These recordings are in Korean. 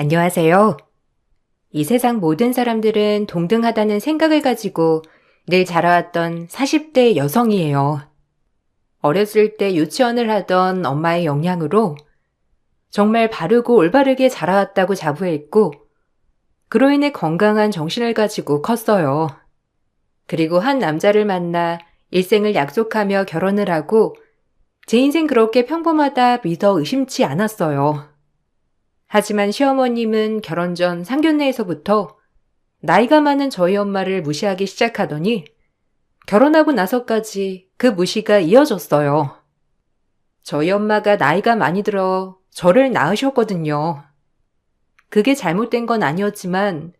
안녕하세요. 이 세상 모든 사람들은 동등하다는 생각을 가지고 늘 자라왔던 40대 여성이에요. 어렸을 때 유치원을 하던 엄마의 영향으로 정말 바르고 올바르게 자라왔다고 자부했고, 그로 인해 건강한 정신을 가지고 컸어요. 그리고 한 남자를 만나 일생을 약속하며 결혼을 하고 제 인생 그렇게 평범하다 믿어 의심치 않았어요. 하지만 시어머님은 결혼 전 상견례에서부터 나이가 많은 저희 엄마를 무시하기 시작하더니 결혼하고 나서까지 그 무시가 이어졌어요. 저희 엄마가 나이가 많이 들어 저를 낳으셨거든요. 그게 잘못된 건 아니었지만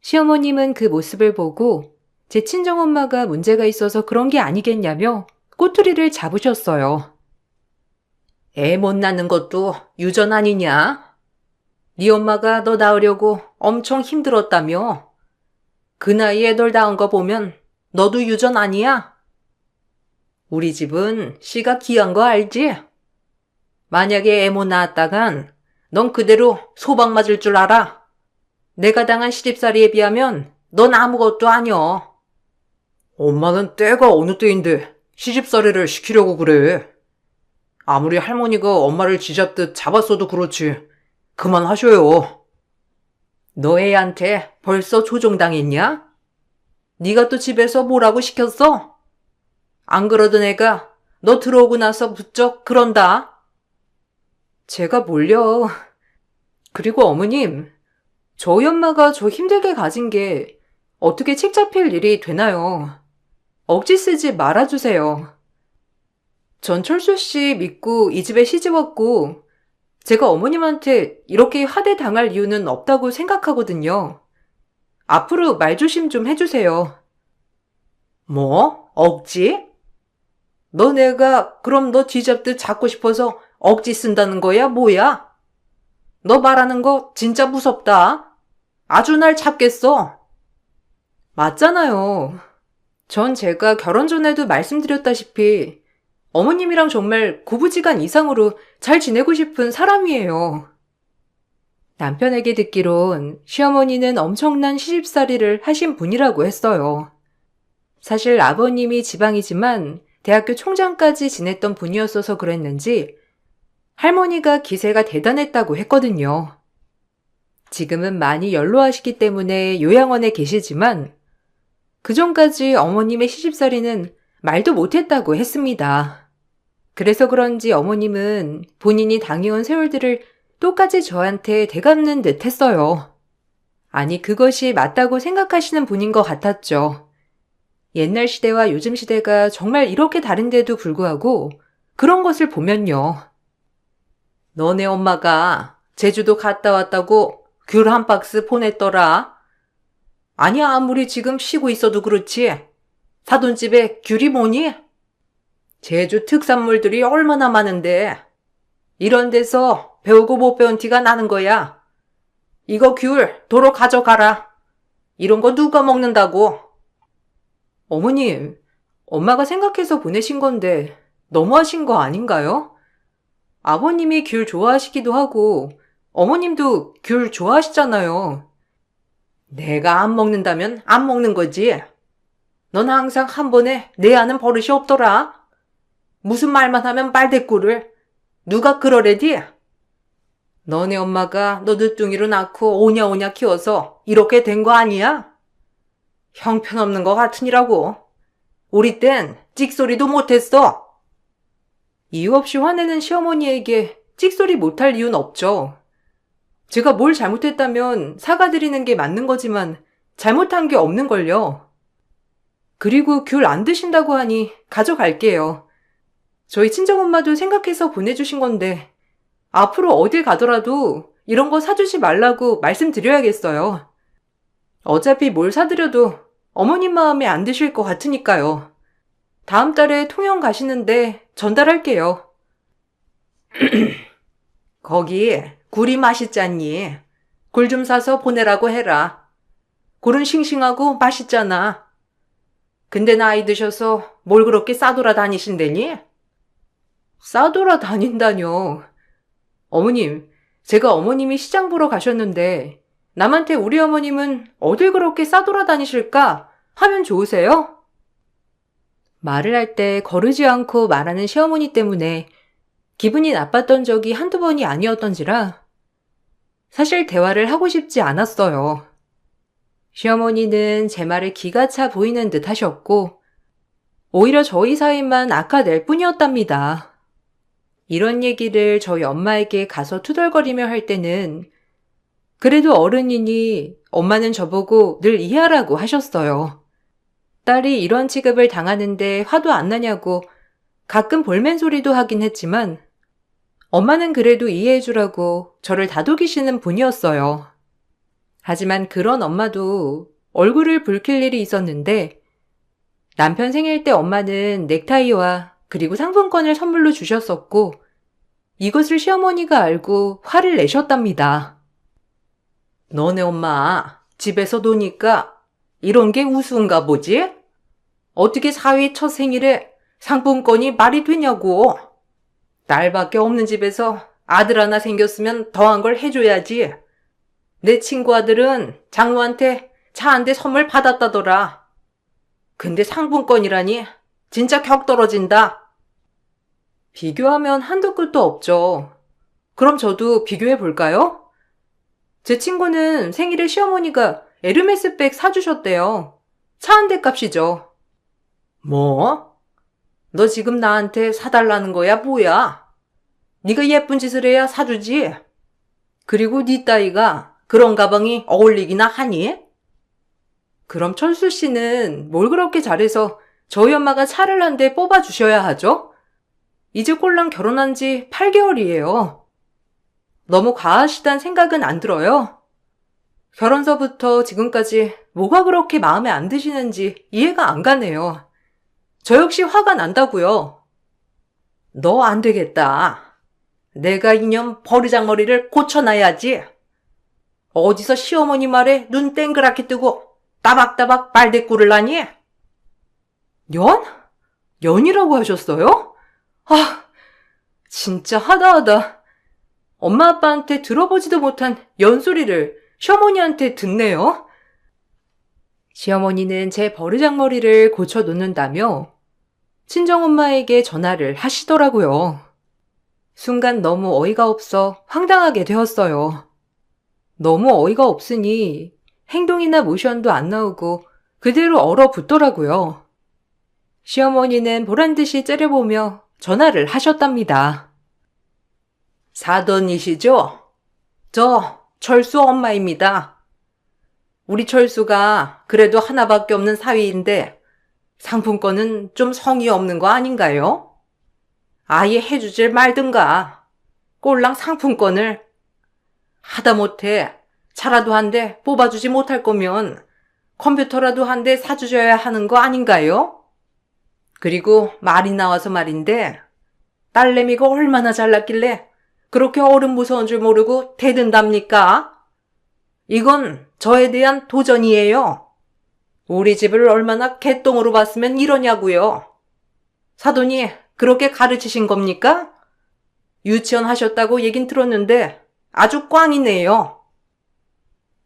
시어머님은 그 모습을 보고 제 친정엄마가 문제가 있어서 그런 게 아니겠냐며 꼬투리를 잡으셨어요. 애 못 낳는 것도 유전 아니냐? 네 엄마가 너 낳으려고 엄청 힘들었다며? 그 나이에 널 낳은 거 보면 너도 유전 아니야? 우리 집은 씨가 귀한 거 알지? 만약에 애 못 낳았다간 넌 그대로 소방 맞을 줄 알아. 내가 당한 시집살이에 비하면 넌 아무것도 아니여. 엄마는 때가 어느 때인데 시집살이를 시키려고 그래. 아무리 할머니가 엄마를 쥐잡듯 잡았어도 그렇지. 그만하셔요. 너 애한테 벌써 조종당했냐? 네가 또 집에서 뭐라고 시켰어? 안 그러던 애가 너 들어오고 나서 부쩍 그런다. 제가 뭘요. 그리고 어머님, 저희 엄마가 저 힘들게 가진 게 어떻게 책 잡힐 일이 되나요? 억지 쓰지 말아주세요. 전 철수 씨 믿고 이 집에 시집 왔고 제가 어머님한테 이렇게 하대당할 이유는 없다고 생각하거든요. 앞으로 말조심 좀 해주세요. 뭐? 억지? 너 내가 그럼 너 뒤잡듯 잡고 싶어서 억지 쓴다는 거야? 뭐야? 너 말하는 거 진짜 무섭다. 아주 날 잡겠어. 맞잖아요. 전 제가 결혼 전에도 말씀드렸다시피 어머님이랑 정말 고부지간 이상으로 잘 지내고 싶은 사람이에요. 남편에게 듣기론 시어머니는 엄청난 시집살이를 하신 분이라고 했어요. 사실 아버님이 지방이지만 대학교 총장까지 지냈던 분이었어서 그랬는지 할머니가 기세가 대단했다고 했거든요. 지금은 많이 연로하시기 때문에 요양원에 계시지만 그전까지 어머님의 시집살이는 말도 못했다고 했습니다. 그래서 그런지 어머님은 본인이 당해온 세월들을 똑같이 저한테 되갚는 듯 했어요. 아니, 그것이 맞다고 생각하시는 분인 것 같았죠. 옛날 시대와 요즘 시대가 정말 이렇게 다른데도 불구하고 그런 것을 보면요. 너네 엄마가 제주도 갔다 왔다고 귤 한 박스 보냈더라. 아니야, 아무리 지금 쉬고 있어도 그렇지. 사돈집에 귤이 뭐니? 제주 특산물들이 얼마나 많은데 이런 데서 배우고 못 배운 티가 나는 거야. 이거 귤 도로 가져가라. 이런 거 누가 먹는다고. 어머님, 엄마가 생각해서 보내신 건데 너무하신 거 아닌가요? 아버님이 귤 좋아하시기도 하고 어머님도 귤 좋아하시잖아요. 내가 안 먹는다면 안 먹는 거지. 넌 항상 한 번에 내 아는 버릇이 없더라. 무슨 말만 하면 말대꾸를. 누가 그러래디? 너네 엄마가 너 늦둥이로 낳고 오냐오냐 키워서 이렇게 된 거 아니야? 형편없는 거 같으니라고. 우리 땐 찍소리도 못했어. 이유 없이 화내는 시어머니에게 찍소리 못할 이유는 없죠. 제가 뭘 잘못했다면 사과드리는 게 맞는 거지만 잘못한 게 없는걸요. 그리고 귤 안 드신다고 하니 가져갈게요. 저희 친정엄마도 생각해서 보내주신 건데 앞으로 어딜 가더라도 이런 거 사주지 말라고 말씀드려야겠어요. 어차피 뭘 사드려도 어머님 마음에 안 드실 것 같으니까요. 다음 달에 통영 가시는데 전달할게요. 거기 굴이 맛있잖니. 굴 좀 사서 보내라고 해라. 굴은 싱싱하고 맛있잖아. 근데 나이 드셔서 뭘 그렇게 싸돌아 다니신다니? 싸돌아 다닌다뇨. 어머님, 제가 어머님이 시장 보러 가셨는데 남한테 우리 어머님은 어딜 그렇게 싸돌아다니실까 하면 좋으세요? 말을 할 때 거르지 않고 말하는 시어머니 때문에 기분이 나빴던 적이 한두 번이 아니었던지라 사실 대화를 하고 싶지 않았어요. 시어머니는 제 말에 기가 차 보이는 듯 하셨고 오히려 저희 사이만 악화될 뿐이었답니다. 이런 얘기를 저희 엄마에게 가서 투덜거리며 할 때는 그래도 어른이니 엄마는 저보고 늘 이해하라고 하셨어요. 딸이 이런 취급을 당하는데 화도 안 나냐고 가끔 볼멘 소리도 하긴 했지만 엄마는 그래도 이해해주라고 저를 다독이시는 분이었어요. 하지만 그런 엄마도 얼굴을 붉힐 일이 있었는데 남편 생일 때 엄마는 넥타이와 그리고 상품권을 선물로 주셨었고 이것을 시어머니가 알고 화를 내셨답니다. 너네 엄마 집에서 노니까 이런 게 우스운가 보지? 어떻게 사위 첫 생일에 상품권이 말이 되냐고. 딸밖에 없는 집에서 아들 하나 생겼으면 더한 걸 해줘야지. 내 친구 아들은 장모한테 차 한 대 선물 받았다더라. 근데 상품권이라니 진짜 격 떨어진다. 비교하면 한도 끝도 없죠. 그럼 저도 비교해 볼까요? 제 친구는 생일에 시어머니가 에르메스백 사주셨대요. 차 한 대 값이죠. 뭐? 너 지금 나한테 사달라는 거야 뭐야? 네가 예쁜 짓을 해야 사주지. 그리고 네 따위가 그런 가방이 어울리기나 하니? 그럼 철수 씨는 뭘 그렇게 잘해서 저희 엄마가 차를 한 대 뽑아주셔야 하죠? 이제 꼴랑 결혼한 지 8개월이에요. 너무 과하시단 생각은 안 들어요? 결혼서부터 지금까지 뭐가 그렇게 마음에 안 드시는지 이해가 안 가네요. 저 역시 화가 난다고요. 너 안 되겠다. 내가 이년 버르장머리를 고쳐놔야지. 어디서 시어머니 말에 눈 땡그랗게 뜨고 따박따박 말대꾸를 하니? 연? 연이라고 하셨어요? 아, 진짜 하다하다. 엄마 아빠한테 들어보지도 못한 연소리를 시어머니한테 듣네요. 시어머니는 제 버르장머리를 고쳐놓는다며 친정엄마에게 전화를 하시더라고요. 순간 너무 어이가 없어 황당하게 되었어요. 너무 어이가 없으니 행동이나 모션도 안 나오고 그대로 얼어붙더라고요. 시어머니는 보란듯이 째려보며 전화를 하셨답니다. 사돈이시죠? 저 철수 엄마입니다. 우리 철수가 그래도 하나밖에 없는 사위인데 상품권은 좀 성의 없는 거 아닌가요? 아예 해주질 말든가. 꼴랑 상품권을. 하다못해 차라도 한 대 뽑아주지 못할 거면 컴퓨터라도 한 대 사주셔야 하는 거 아닌가요? 그리고 말이 나와서 말인데 딸내미가 얼마나 잘났길래 그렇게 어른 무서운 줄 모르고 대든답니까? 이건 저에 대한 도전이에요. 우리 집을 얼마나 개똥으로 봤으면 이러냐고요. 사돈이 그렇게 가르치신 겁니까? 유치원 하셨다고 얘긴 들었는데 아주 꽝이네요.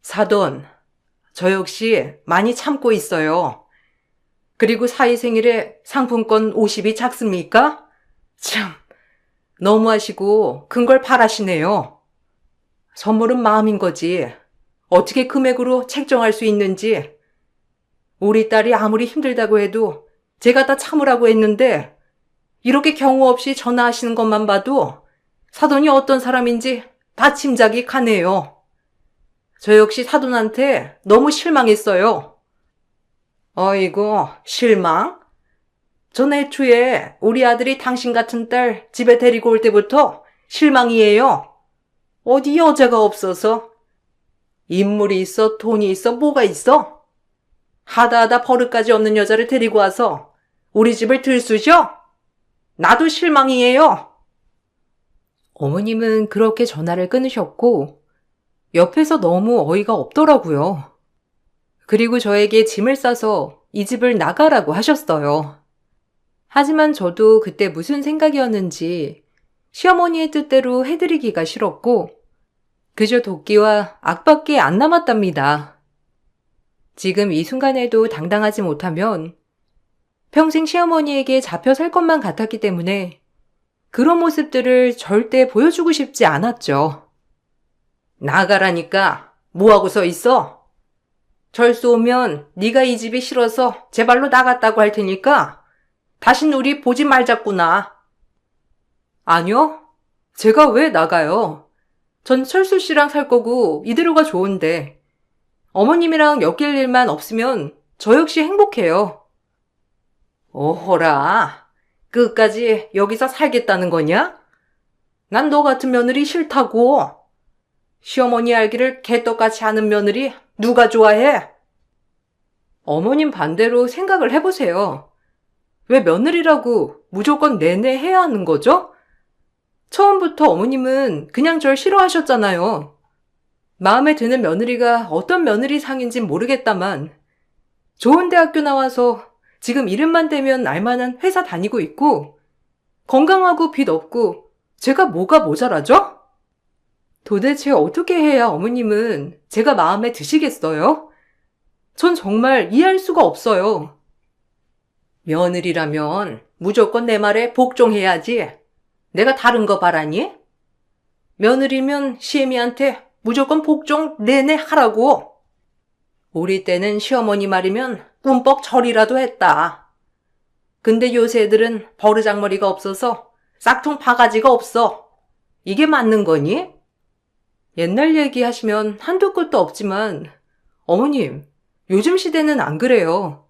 사돈, 저 역시 많이 참고 있어요. 그리고 사위 생일에 상품권 50이 작습니까? 참, 너무하시고 큰 걸 바라시네요. 선물은 마음인 거지. 어떻게 금액으로 책정할 수 있는지. 우리 딸이 아무리 힘들다고 해도 제가 다 참으라고 했는데 이렇게 경우 없이 전화하시는 것만 봐도 사돈이 어떤 사람인지 다 짐작이 가네요. 저 역시 사돈한테 너무 실망했어요. 어이구, 실망? 전 애초에 우리 아들이 당신 같은 딸 집에 데리고 올 때부터 실망이에요. 어디 여자가 없어서. 인물이 있어, 돈이 있어, 뭐가 있어? 하다하다 버릇까지 없는 여자를 데리고 와서 우리 집을 들쑤셔? 나도 실망이에요. 어머님은 그렇게 전화를 끊으셨고 옆에서 너무 어이가 없더라고요. 그리고 저에게 짐을 싸서 이 집을 나가라고 하셨어요. 하지만 저도 그때 무슨 생각이었는지 시어머니의 뜻대로 해드리기가 싫었고 그저 도끼와 악밖에 안 남았답니다. 지금 이 순간에도 당당하지 못하면 평생 시어머니에게 잡혀 살 것만 같았기 때문에 그런 모습들을 절대 보여주고 싶지 않았죠. 나가라니까 뭐하고 서 있어? 절수 오면 네가 이 집이 싫어서 제 발로 나갔다고 할 테니까 다신 우리 보지 말자꾸나. 아니요. 제가 왜 나가요? 전 철수 씨랑 살 거고 이대로가 좋은데 어머님이랑 엮일 일만 없으면 저 역시 행복해요. 오호라. 끝까지 여기서 살겠다는 거냐? 난 너 같은 며느리 싫다고. 시어머니 알기를 개떡같이 아는 며느리 누가 좋아해? 어머님 반대로 생각을 해보세요. 왜 며느리라고 무조건 내내 해야 하는 거죠? 처음부터 어머님은 그냥 절 싫어하셨잖아요. 마음에 드는 며느리가 어떤 며느리상인진 모르겠다만 좋은 대학교 나와서 지금 이름만 대면 알만한 회사 다니고 있고 건강하고 빚 없고 제가 뭐가 모자라죠? 도대체 어떻게 해야 어머님은 제가 마음에 드시겠어요? 전 정말 이해할 수가 없어요. 며느리라면 무조건 내 말에 복종해야지. 내가 다른 거 바라니? 며느리면 시애미한테 무조건 복종 내내 하라고. 우리 때는 시어머니 말이면 꿈뻑 절이라도 했다. 근데 요새 애들은 버르장머리가 없어서 싹퉁 바가지가 없어. 이게 맞는 거니? 옛날 얘기하시면 한도 끝도 없지만 어머님, 요즘 시대는 안 그래요.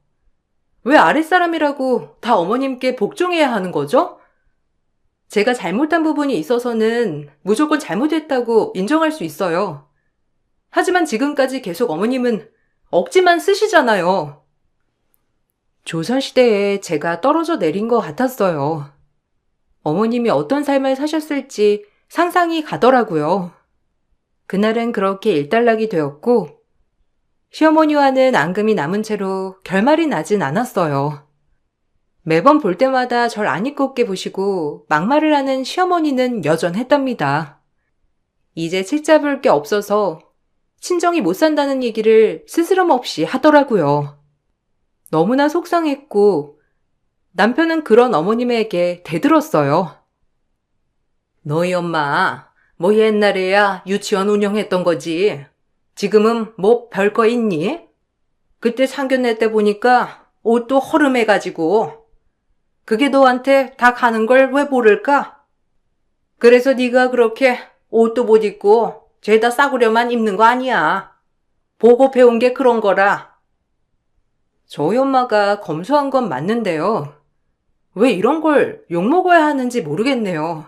왜 아랫사람이라고 다 어머님께 복종해야 하는 거죠? 제가 잘못한 부분이 있어서는 무조건 잘못했다고 인정할 수 있어요. 하지만 지금까지 계속 어머님은 억지만 쓰시잖아요. 조선시대에 제가 떨어져 내린 것 같았어요. 어머님이 어떤 삶을 사셨을지 상상이 가더라고요. 그날은 그렇게 일단락이 되었고 시어머니와는 앙금이 남은 채로 결말이 나진 않았어요. 매번 볼 때마다 절 안 이꼽게 보시고 막말을 하는 시어머니는 여전했답니다. 이제 책 잡을 게 없어서 친정이 못 산다는 얘기를 스스럼 없이 하더라고요. 너무나 속상했고 남편은 그런 어머님에게 대들었어요. 너희 엄마 뭐 옛날에야 유치원 운영했던 거지. 지금은 뭐 별거 있니? 그때 상견례 때 보니까 옷도 허름해가지고 그게 너한테 다 가는 걸 왜 모를까? 그래서 네가 그렇게 옷도 못 입고 죄다 싸구려만 입는 거 아니야. 보고 배운 게 그런 거라. 저희 엄마가 검소한 건 맞는데요. 왜 이런 걸 욕먹어야 하는지 모르겠네요.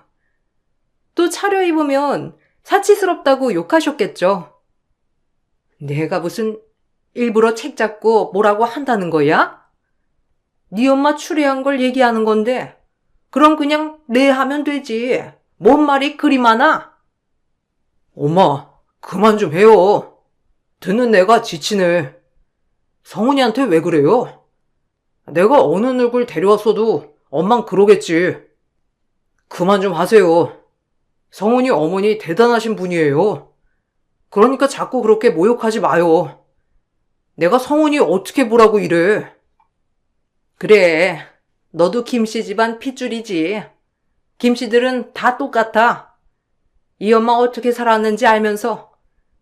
또 차려입으면 사치스럽다고 욕하셨겠죠. 내가 무슨 일부러 책 잡고 뭐라고 한다는 거야? 네 엄마 추리한 걸 얘기하는 건데 그럼 그냥 네 하면 되지. 뭔 말이 그리 많아? 엄마, 그만 좀 해요. 듣는 내가 지치네. 성훈이한테 왜 그래요? 내가 어느 누굴 데려왔어도 엄만 그러겠지. 그만 좀 하세요. 성훈이 어머니 대단하신 분이에요. 그러니까 자꾸 그렇게 모욕하지 마요. 내가 성훈이 어떻게 보라고 이래. 그래, 너도 김씨 집안 핏줄이지. 김씨들은 다 똑같아. 이 엄마 어떻게 살았는지 알면서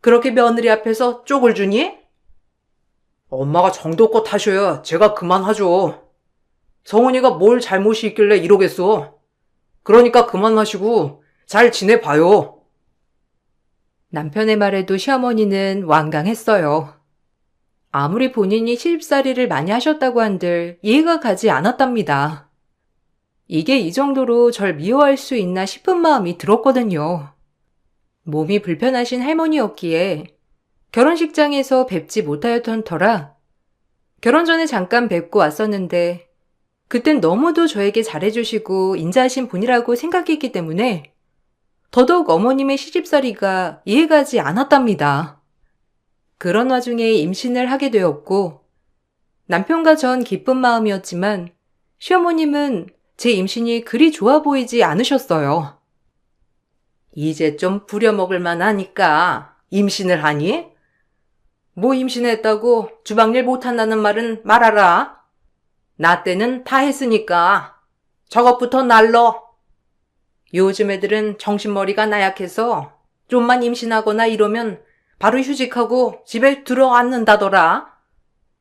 그렇게 며느리 앞에서 쪽을 주니? 엄마가 정도껏 하셔야 제가 그만하죠. 성훈이가 뭘 잘못이 있길래 이러겠어. 그러니까 그만하시고 잘 지내봐요. 남편의 말에도 시어머니는 완강했어요. 아무리 본인이 시집살이를 많이 하셨다고 한들 이해가 가지 않았답니다. 이게 이 정도로 절 미워할 수 있나 싶은 마음이 들었거든요. 몸이 불편하신 할머니였기에 결혼식장에서 뵙지 못하였던 터라 결혼 전에 잠깐 뵙고 왔었는데 그땐 너무도 저에게 잘해주시고 인자하신 분이라고 생각했기 때문에 더더욱 어머님의 시집살이가 이해가지 않았답니다. 그런 와중에 임신을 하게 되었고 남편과 전 기쁜 마음이었지만 시어머님은 제 임신이 그리 좋아 보이지 않으셨어요. 이제 좀 부려먹을 만하니까 임신을 하니? 뭐 임신했다고 주방일 못한다는 말은 말아라. 나 때는 다 했으니까 저것부터 날러. 요즘 애들은 정신머리가 나약해서 좀만 임신하거나 이러면 바로 휴직하고 집에 들어앉는다더라.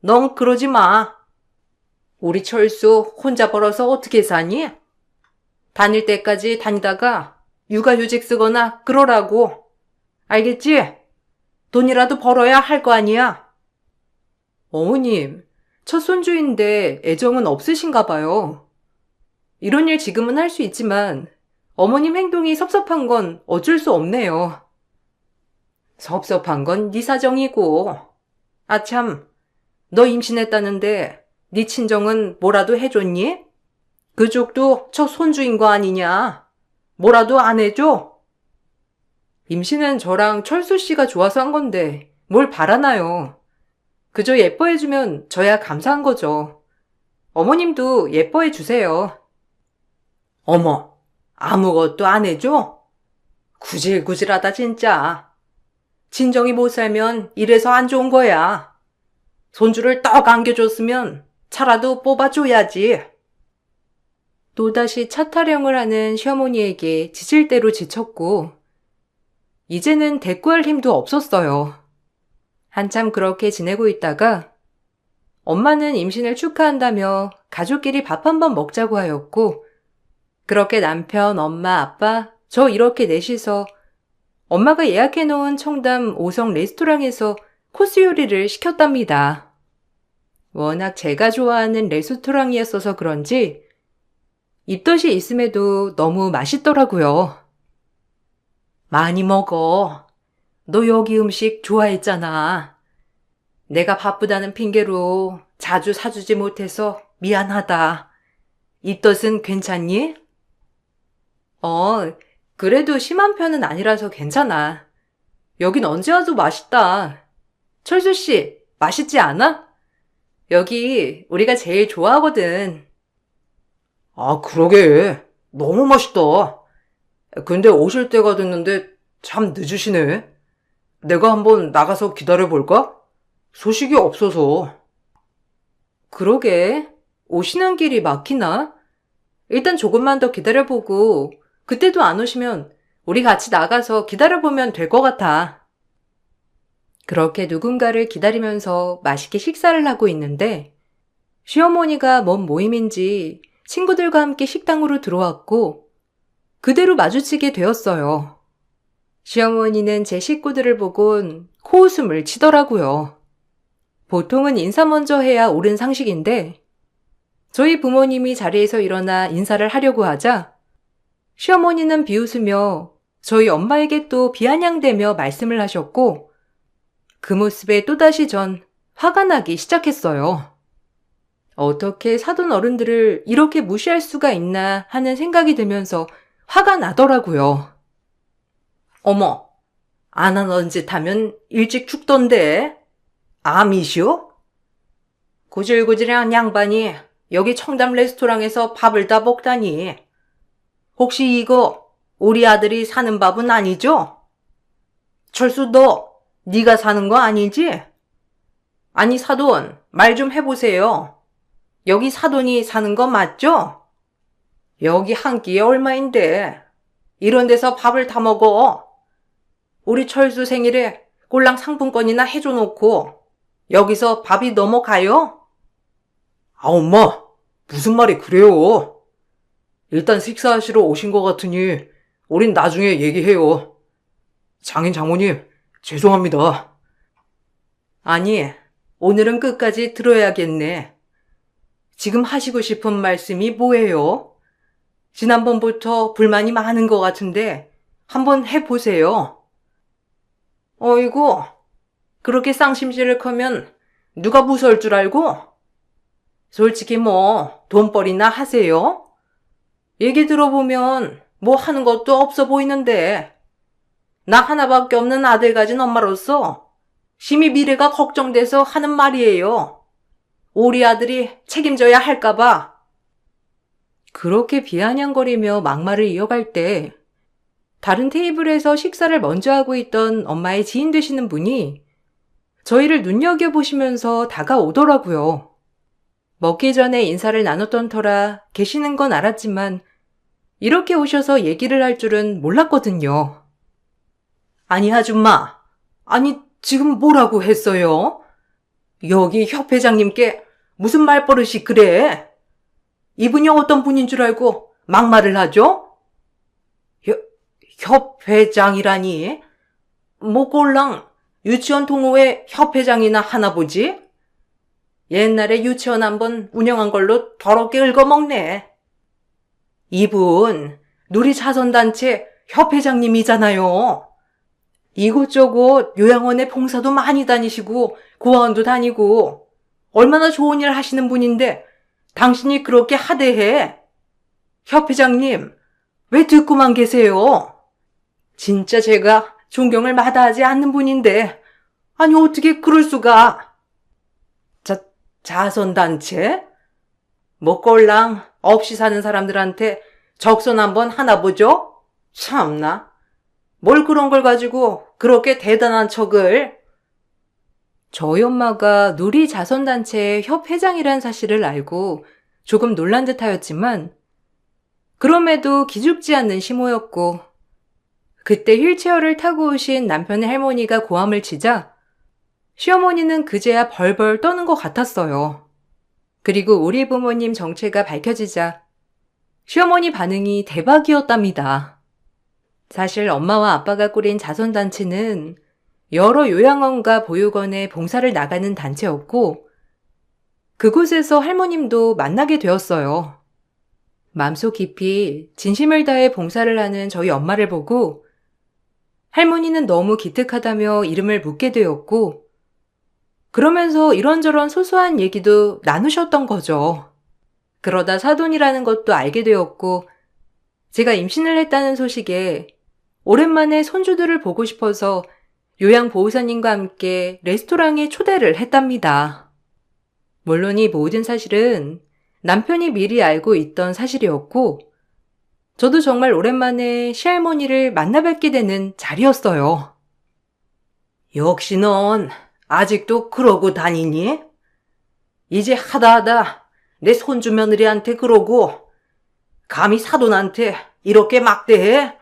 넌 그러지 마. 우리 철수 혼자 벌어서 어떻게 사니? 다닐 때까지 다니다가 육아휴직 쓰거나 그러라고. 알겠지? 돈이라도 벌어야 할 거 아니야. 어머님, 첫 손주인데 애정은 없으신가 봐요. 이런 일 지금은 할 수 있지만 어머님 행동이 섭섭한 건 어쩔 수 없네요. 섭섭한 건 네 사정이고. 아참, 너 임신했다는데 네 친정은 뭐라도 해줬니? 그쪽도 첫 손주인 거 아니냐? 뭐라도 안 해줘? 임신은 저랑 철수 씨가 좋아서 한 건데 뭘 바라나요? 그저 예뻐해주면 저야 감사한 거죠. 어머님도 예뻐해 주세요. 어머, 아무것도 안 해줘? 구질구질하다 진짜. 친정이 못 살면 이래서 안 좋은 거야. 손주를 떡 안겨줬으면 차라도 뽑아줘야지. 또다시 차 타령을 하는 시어머니에게 지칠 대로 지쳤고 이제는 대꾸할 힘도 없었어요. 한참 그렇게 지내고 있다가 엄마는 임신을 축하한다며 가족끼리 밥 한번 먹자고 하였고 그렇게 남편, 엄마, 아빠, 저 이렇게 넷이서 엄마가 예약해놓은 청담 5성 레스토랑에서 코스 요리를 시켰답니다. 워낙 제가 좋아하는 레스토랑이었어서 그런지 입덧이 있음에도 너무 맛있더라고요. 많이 먹어. 너 여기 음식 좋아했잖아. 내가 바쁘다는 핑계로 자주 사주지 못해서 미안하다. 입덧은 괜찮니? 그래도 심한 편은 아니라서 괜찮아. 여긴 언제 와도 맛있다. 철수 씨, 맛있지 않아? 여기 우리가 제일 좋아하거든. 아, 그러게. 너무 맛있다. 근데 오실 때가 됐는데 참 늦으시네. 내가 한번 나가서 기다려볼까? 소식이 없어서. 그러게. 오시는 길이 막히나? 일단 조금만 더 기다려보고 그때도 안 오시면 우리 같이 나가서 기다려보면 될 것 같아. 그렇게 누군가를 기다리면서 맛있게 식사를 하고 있는데 시어머니가 뭔 모임인지 친구들과 함께 식당으로 들어왔고 그대로 마주치게 되었어요. 시어머니는 제 식구들을 보곤 코웃음을 치더라고요. 보통은 인사 먼저 해야 옳은 상식인데 저희 부모님이 자리에서 일어나 인사를 하려고 하자 시어머니는 비웃으며 저희 엄마에게 또 비아냥대며 말씀을 하셨고 그 모습에 또다시 전 화가 나기 시작했어요. 어떻게 사돈 어른들을 이렇게 무시할 수가 있나 하는 생각이 들면서 화가 나더라고요. 어머, 안 하던 짓 하면 일찍 죽던데. 암이시오? 구질구질한 양반이 여기 청담 레스토랑에서 밥을 다 먹다니. 혹시 이거 우리 아들이 사는 밥은 아니죠? 철수 너 네가 사는 거 아니지? 아니 사돈 말 좀 해보세요. 여기 사돈이 사는 거 맞죠? 여기 한 끼에 얼마인데 이런 데서 밥을 다 먹어. 우리 철수 생일에 꼴랑 상품권이나 해줘놓고 여기서 밥이 넘어가요? 아, 엄마. 무슨 말이 그래요? 일단 식사하시러 오신 것 같으니 우린 나중에 얘기해요. 장인 장모님, 죄송합니다. 아니, 오늘은 끝까지 들어야겠네. 지금 하시고 싶은 말씀이 뭐예요? 지난번부터 불만이 많은 것 같은데 한번 해보세요. 어이구, 그렇게 쌍심지를 커면 누가 무서울 줄 알고? 솔직히 뭐 돈벌이나 하세요? 얘기 들어보면 뭐 하는 것도 없어 보이는데 나 하나밖에 없는 아들 가진 엄마로서 심히 미래가 걱정돼서 하는 말이에요. 우리 아들이 책임져야 할까봐. 그렇게 비아냥거리며 막말을 이어갈 때 다른 테이블에서 식사를 먼저 하고 있던 엄마의 지인 되시는 분이 저희를 눈여겨보시면서 다가오더라고요. 먹기 전에 인사를 나눴던 터라 계시는 건 알았지만 이렇게 오셔서 얘기를 할 줄은 몰랐거든요. 아니, 아줌마. 아니, 지금 뭐라고 했어요? 여기 협회장님께 무슨 말버릇이 그래? 이분이 어떤 분인 줄 알고 막말을 하죠? 협회장이라니? 꼴랑 유치원 동호회 협회장이나 하나 보지? 옛날에 유치원 한번 운영한 걸로 더럽게 긁어먹네. 이분 누리 자선단체 협회장님이잖아요. 이곳저곳 요양원에 봉사도 많이 다니시고 고아원도 다니고 얼마나 좋은 일 하시는 분인데 당신이 그렇게 하대해. 협회장님, 왜 듣고만 계세요? 진짜 제가 존경을 마다하지 않는 분인데 아니 어떻게 그럴 수가. 자선단체? 꼴랑 없이 사는 사람들한테 적선 한번 하나 보죠? 참나. 뭘 그런 걸 가지고 그렇게 대단한 척을. 저희 엄마가 누리 자선단체의 협회장이란 사실을 알고 조금 놀란 듯하였지만 그럼에도 기죽지 않는 시모였고 그때 휠체어를 타고 오신 남편의 할머니가 고함을 치자 시어머니는 그제야 벌벌 떠는 것 같았어요. 그리고 우리 부모님 정체가 밝혀지자 시어머니 반응이 대박이었답니다. 사실 엄마와 아빠가 꾸린 자선단체는 여러 요양원과 보육원에 봉사를 나가는 단체였고 그곳에서 할머님도 만나게 되었어요. 마음속 깊이 진심을 다해 봉사를 하는 저희 엄마를 보고 할머니는 너무 기특하다며 이름을 묻게 되었고 그러면서 이런저런 소소한 얘기도 나누셨던 거죠. 그러다 사돈이라는 것도 알게 되었고 제가 임신을 했다는 소식에 오랜만에 손주들을 보고 싶어서 요양보호사님과 함께 레스토랑에 초대를 했답니다. 물론 이 모든 사실은 남편이 미리 알고 있던 사실이었고 저도 정말 오랜만에 시할머니를 만나뵙게 되는 자리였어요. 역시 넌 아직도 그러고 다니니? 이제 하다 내 손주 며느리한테 그러고 감히 사돈한테 이렇게 막대해?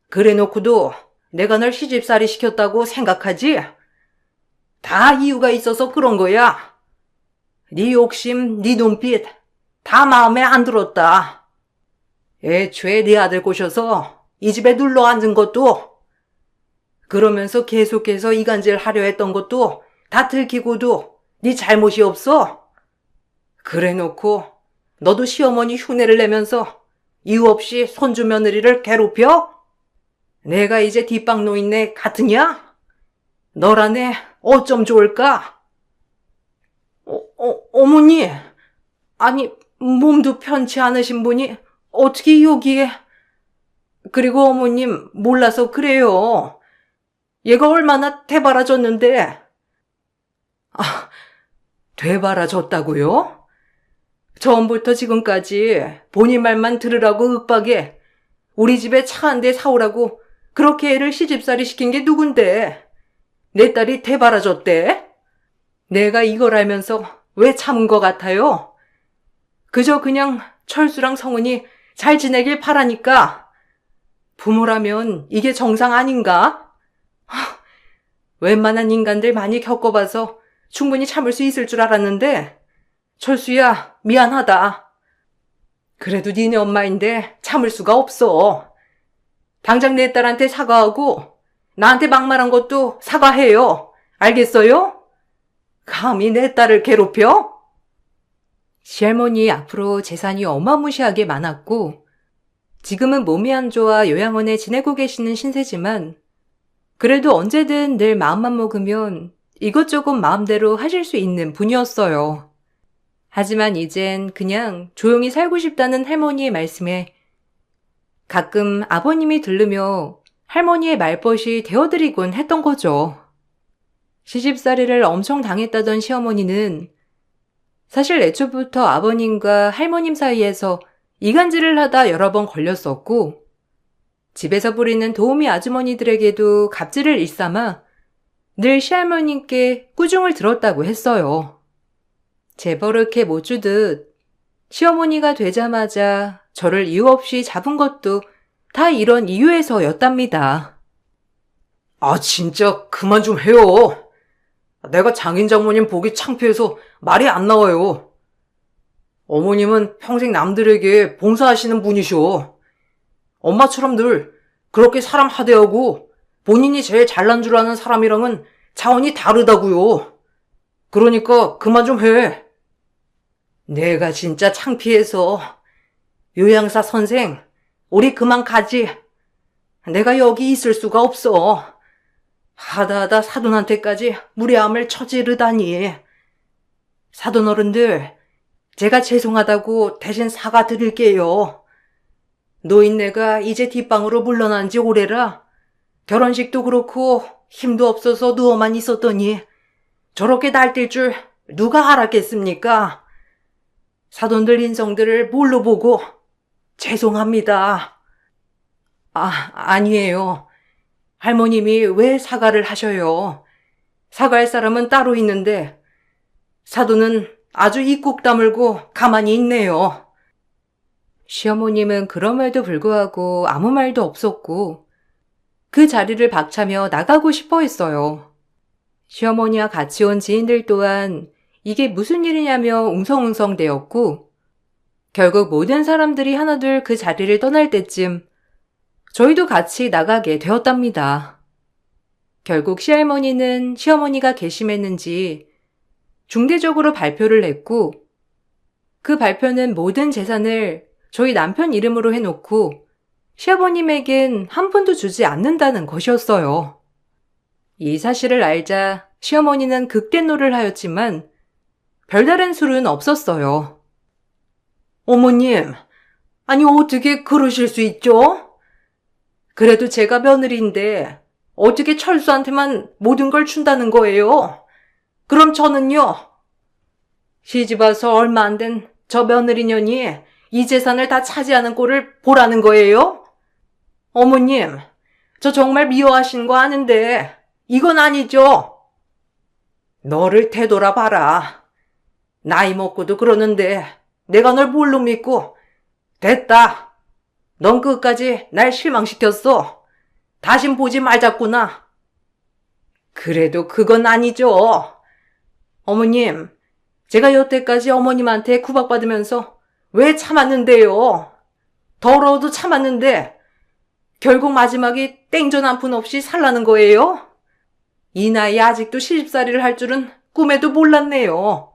그래놓고도 내가 널 시집살이 시켰다고 생각하지? 다 이유가 있어서 그런 거야. 네 욕심, 네 눈빛 다 마음에 안 들었다. 애초에 네 아들 꼬셔서 이 집에 눌러 앉은 것도 그러면서 계속해서 이간질 하려 했던 것도 다 들키고도 네 잘못이 없어. 그래놓고 너도 시어머니 흉내를 내면서 이유 없이 손주 며느리를 괴롭혀? 내가 이제 뒷방 노인네 같으냐? 너라네 어쩜 좋을까? 어머니, 아니 몸도 편치 않으신 분이 어떻게 여기에? 그리고 어머님 몰라서 그래요. 얘가 얼마나 되바라졌는데. 아, 되바라졌다고요? 처음부터 지금까지 본인 말만 들으라고 윽박에 우리 집에 차 한 대 사오라고 그렇게 애를 시집살이 시킨 게 누군데? 내 딸이 되바라졌대? 내가 이걸 알면서 왜 참은 것 같아요? 그저 그냥 철수랑 성은이 잘 지내길 바라니까. 부모라면 이게 정상 아닌가? 웬만한 인간들 많이 겪어봐서 충분히 참을 수 있을 줄 알았는데 철수야 미안하다. 그래도 니네 엄마인데 참을 수가 없어. 당장 내 딸한테 사과하고 나한테 막말한 것도 사과해요. 알겠어요? 감히 내 딸을 괴롭혀? 시할머니 앞으로 재산이 어마무시하게 많았고 지금은 몸이 안 좋아 요양원에 지내고 계시는 신세지만 그래도 언제든 늘 마음만 먹으면 이것저것 마음대로 하실 수 있는 분이었어요. 하지만 이젠 그냥 조용히 살고 싶다는 할머니의 말씀에 가끔 아버님이 들르며 할머니의 말벗이 되어드리곤 했던 거죠. 시집살이를 엄청 당했다던 시어머니는 사실 애초부터 아버님과 할머님 사이에서 이간질을 하다 여러 번 걸렸었고 집에서 부리는 도우미 아주머니들에게도 갑질을 일삼아 늘 시할머님께 꾸중을 들었다고 했어요. 제 버릇에 못 주듯 시어머니가 되자마자 저를 이유 없이 잡은 것도 다 이런 이유에서였답니다. 아, 진짜 그만 좀 해요. 내가 장인 장모님 보기 창피해서 말이 안 나와요. 어머님은 평생 남들에게 봉사하시는 분이셔. 엄마처럼 늘 그렇게 사람 하대하고 본인이 제일 잘난 줄 아는 사람이랑은 차원이 다르다고요. 그러니까 그만 좀 해. 내가 진짜 창피해서 요양사 선생, 우리 그만 가지. 내가 여기 있을 수가 없어. 하다 사돈한테까지 무례함을 저지르다니. 사돈 어른들, 제가 죄송하다고 대신 사과드릴게요. 노인네가 이제 뒷방으로 물러난 지 오래라 결혼식도 그렇고 힘도 없어서 누워만 있었더니 저렇게 날뛸 줄 누가 알았겠습니까? 사돈들 인성들을 뭘로 보고 죄송합니다. 아니에요. 할머님이 왜 사과를 하셔요? 사과할 사람은 따로 있는데 사돈은 아주 입국 다물고 가만히 있네요. 시어머님은 그럼에도 불구하고 아무 말도 없었고 그 자리를 박차며 나가고 싶어 했어요. 시어머니와 같이 온 지인들 또한 이게 무슨 일이냐며 웅성웅성대었고 결국 모든 사람들이 하나둘 그 자리를 떠날 때쯤 저희도 같이 나가게 되었답니다. 결국 시할머니는 시어머니가 개심했는지 중대적으로 발표를 했고 그 발표는 모든 재산을 저희 남편 이름으로 해놓고 시아버님에겐 한 푼도 주지 않는다는 것이었어요. 이 사실을 알자 시어머니는 극대노를 하였지만 별다른 수는 없었어요. 어머님, 아니 어떻게 그러실 수 있죠? 그래도 제가 며느리인데 어떻게 철수한테만 모든 걸 준다는 거예요? 그럼 저는요? 시집 와서 얼마 안 된 저 며느리년이 이 재산을 다 차지하는 꼴을 보라는 거예요? 어머님, 저 정말 미워하시는 거 아는데 이건 아니죠? 너를 되돌아봐라. 나이 먹고도 그러는데 내가 널 뭘로 믿고. 됐다. 넌 끝까지 날 실망시켰어. 다신 보지 말자꾸나. 그래도 그건 아니죠. 어머님, 제가 여태까지 어머님한테 구박받으면서 왜 참았는데요? 더러워도 참았는데 결국 마지막에 땡전 한 푼 없이 살라는 거예요? 이 나이에 아직도 시집살이를 할 줄은 꿈에도 몰랐네요.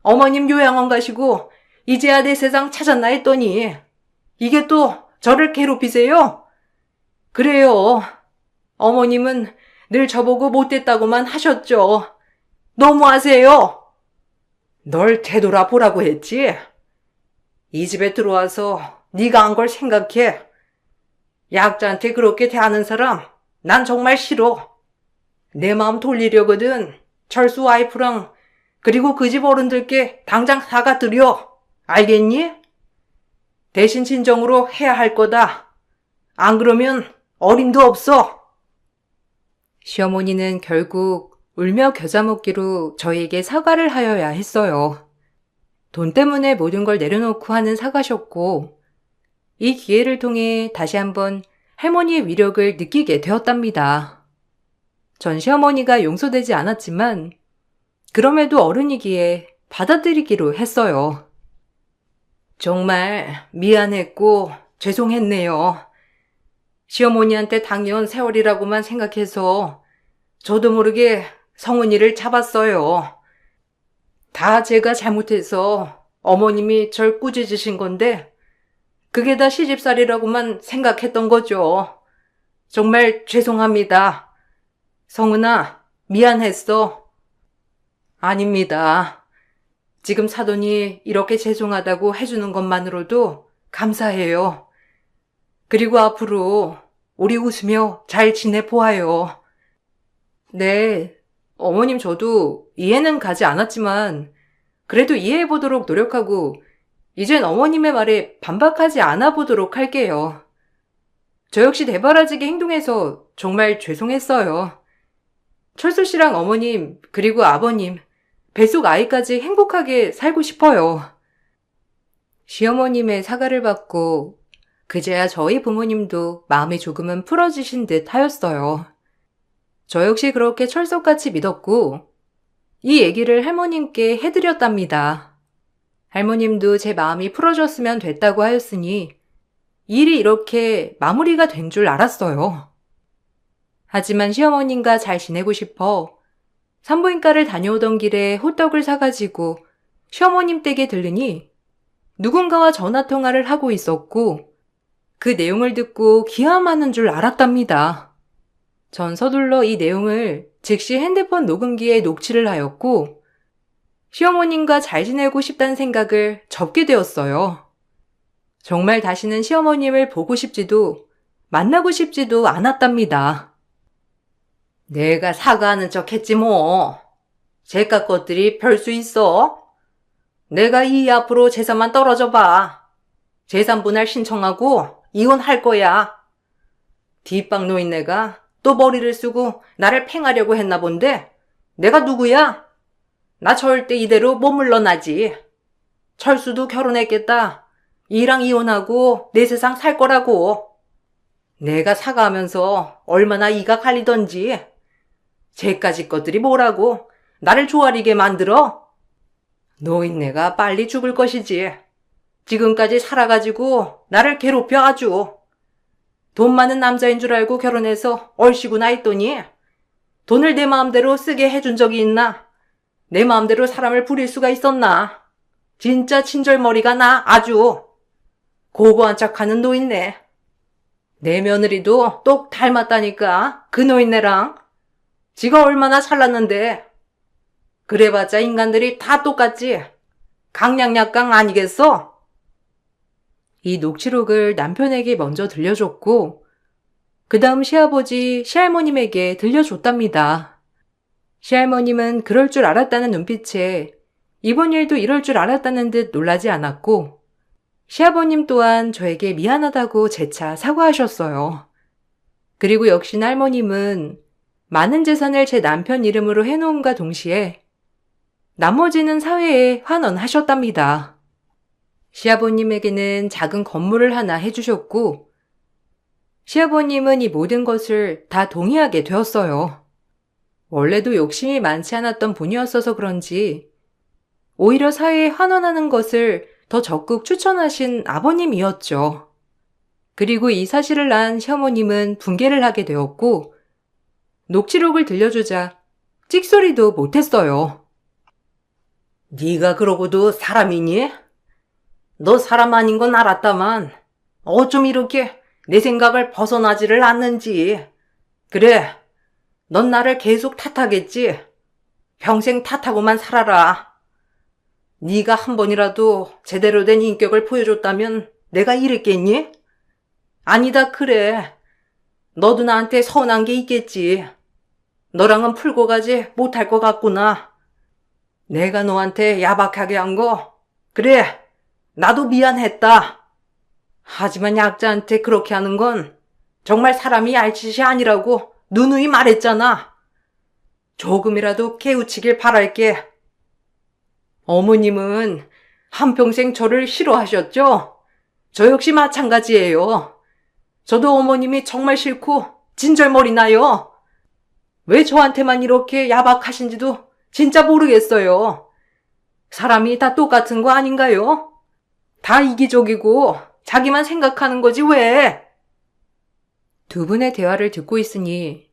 어머님 요양원 가시고 이제야 내 세상 찾았나 했더니 이게 또 저를 괴롭히세요? 그래요. 어머님은 늘 저보고 못됐다고만 하셨죠. 너무하세요. 널 되돌아보라고 했지? 이 집에 들어와서 네가 한 걸 생각해. 약자한테 그렇게 대하는 사람 난 정말 싫어. 내 마음 돌리려거든. 철수 와이프랑 그리고 그 집 어른들께 당장 사과드려. 알겠니? 대신 진정으로 해야 할 거다. 안 그러면 어림도 없어. 시어머니는 결국 울며 겨자 먹기로 저희에게 사과를 하여야 했어요. 돈 때문에 모든 걸 내려놓고 하는 사과셨고 이 기회를 통해 다시 한번 할머니의 위력을 느끼게 되었답니다. 전 시어머니가 용서되지 않았지만 그럼에도 어른이기에 받아들이기로 했어요. 정말 미안했고 죄송했네요. 시어머니한테 당연 세월이라고만 생각해서 저도 모르게 성은이를 잡았어요. 다 제가 잘못해서 어머님이 절 꾸짖으신 건데 그게 다 시집살이라고만 생각했던 거죠. 정말 죄송합니다. 성은아, 미안했어. 아닙니다. 지금 사돈이 이렇게 죄송하다고 해주는 것만으로도 감사해요. 그리고 앞으로 우리 웃으며 잘 지내보아요. 네, 어머님 저도 이해는 가지 않았지만 그래도 이해해보도록 노력하고 이젠 어머님의 말에 반박하지 않아 보도록 할게요. 저 역시 대바라지게 행동해서 정말 죄송했어요. 철수 씨랑 어머님, 그리고 아버님, 뱃속 아이까지 행복하게 살고 싶어요. 시어머님의 사과를 받고 그제야 저희 부모님도 마음이 조금은 풀어지신 듯 하였어요. 저 역시 그렇게 철석같이 믿었고 이 얘기를 할머님께 해드렸답니다. 할머님도 제 마음이 풀어졌으면 됐다고 하였으니 일이 이렇게 마무리가 된 줄 알았어요. 하지만 시어머님과 잘 지내고 싶어 산부인과를 다녀오던 길에 호떡을 사가지고 시어머님 댁에 들르니 누군가와 전화통화를 하고 있었고 그 내용을 듣고 기함하는 줄 알았답니다. 전 서둘러 이 내용을 즉시 핸드폰 녹음기에 녹취를 하였고 시어머님과 잘 지내고 싶다는 생각을 접게 되었어요. 정말 다시는 시어머님을 보고 싶지도 만나고 싶지도 않았답니다. 내가 사과하는 척 했지 뭐. 제깟 것들이 별 수 있어? 내가 이 앞으로 재산만 떨어져 봐. 재산 분할 신청하고 이혼할 거야. 뒷방 노인네가 또 머리를 쓰고 나를 팽하려고 했나 본데 내가 누구야? 나 절대 이대로 못 물러나지. 철수도 결혼했겠다. 이랑 이혼하고 내 세상 살 거라고. 내가 사과하면서 얼마나 이가 갈리던지. 쟤까지 것들이 뭐라고 나를 조아리게 만들어? 노인네가 빨리 죽을 것이지. 지금까지 살아가지고 나를 괴롭혀 아주. 돈 많은 남자인 줄 알고 결혼해서 얼씨구나 했더니 돈을 내 마음대로 쓰게 해준 적이 있나? 내 마음대로 사람을 부릴 수가 있었나? 진짜 친절머리가 나 아주. 고고한 척하는 노인네. 내 며느리도 똑 닮았다니까 그 노인네랑. 지가 얼마나 잘났는데. 그래봤자 인간들이 다 똑같지. 강량약강 아니겠어? 이 녹취록을 남편에게 먼저 들려줬고 그 다음 시아버지, 시할머님에게 들려줬답니다. 시할머님은 그럴 줄 알았다는 눈빛에 이번 일도 이럴 줄 알았다는 듯 놀라지 않았고 시아버님 또한 저에게 미안하다고 재차 사과하셨어요. 그리고 역시나 할머님은 많은 재산을 제 남편 이름으로 해놓음과 동시에 나머지는 사회에 환원하셨답니다. 시아버님에게는 작은 건물을 하나 해주셨고 시아버님은 이 모든 것을 다 동의하게 되었어요. 원래도 욕심이 많지 않았던 분이었어서 그런지 오히려 사회에 환원하는 것을 더 적극 추천하신 아버님이었죠. 그리고 이 사실을 안 시어머님은 붕괴를 하게 되었고 녹취록을 들려주자 찍소리도 못했어요. 네가 그러고도 사람이니? 너 사람 아닌 건 알았다만 어쩜 이렇게 내 생각을 벗어나지를 않는지. 그래, 넌 나를 계속 탓하겠지. 평생 탓하고만 살아라. 네가 한 번이라도 제대로 된 인격을 보여줬다면 내가 이랬겠니? 아니다 그래. 너도 나한테 서운한 게 있겠지. 너랑은 풀고 가지 못할 것 같구나. 내가 너한테 야박하게 한 거, 그래, 나도 미안했다. 하지만 약자한테 그렇게 하는 건 정말 사람이 알 짓이 아니라고 누누이 말했잖아. 조금이라도 깨우치길 바랄게. 어머님은 한평생 저를 싫어하셨죠? 저 역시 마찬가지예요. 저도 어머님이 정말 싫고 진절머리 나요. 왜 저한테만 이렇게 야박하신지도 진짜 모르겠어요. 사람이 다 똑같은 거 아닌가요? 다 이기적이고 자기만 생각하는 거지 왜? 두 분의 대화를 듣고 있으니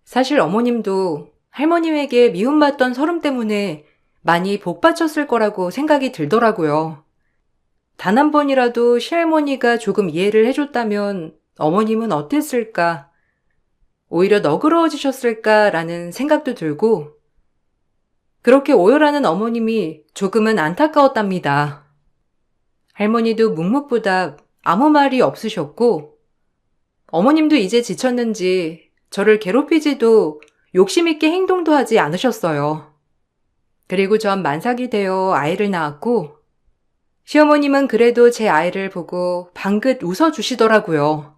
사실 어머님도 할머님에게 미움받던 서름 때문에 많이 복받쳤을 거라고 생각이 들더라고요. 단 한 번이라도 시할머니가 조금 이해를 해줬다면 어머님은 어땠을까? 오히려 너그러워지셨을까라는 생각도 들고 그렇게 오열하는 어머님이 조금은 안타까웠답니다. 할머니도 묵묵부답 아무 말이 없으셨고 어머님도 이제 지쳤는지 저를 괴롭히지도 욕심있게 행동도 하지 않으셨어요. 그리고 전 만삭이 되어 아이를 낳았고 시어머님은 그래도 제 아이를 보고 방긋 웃어주시더라고요.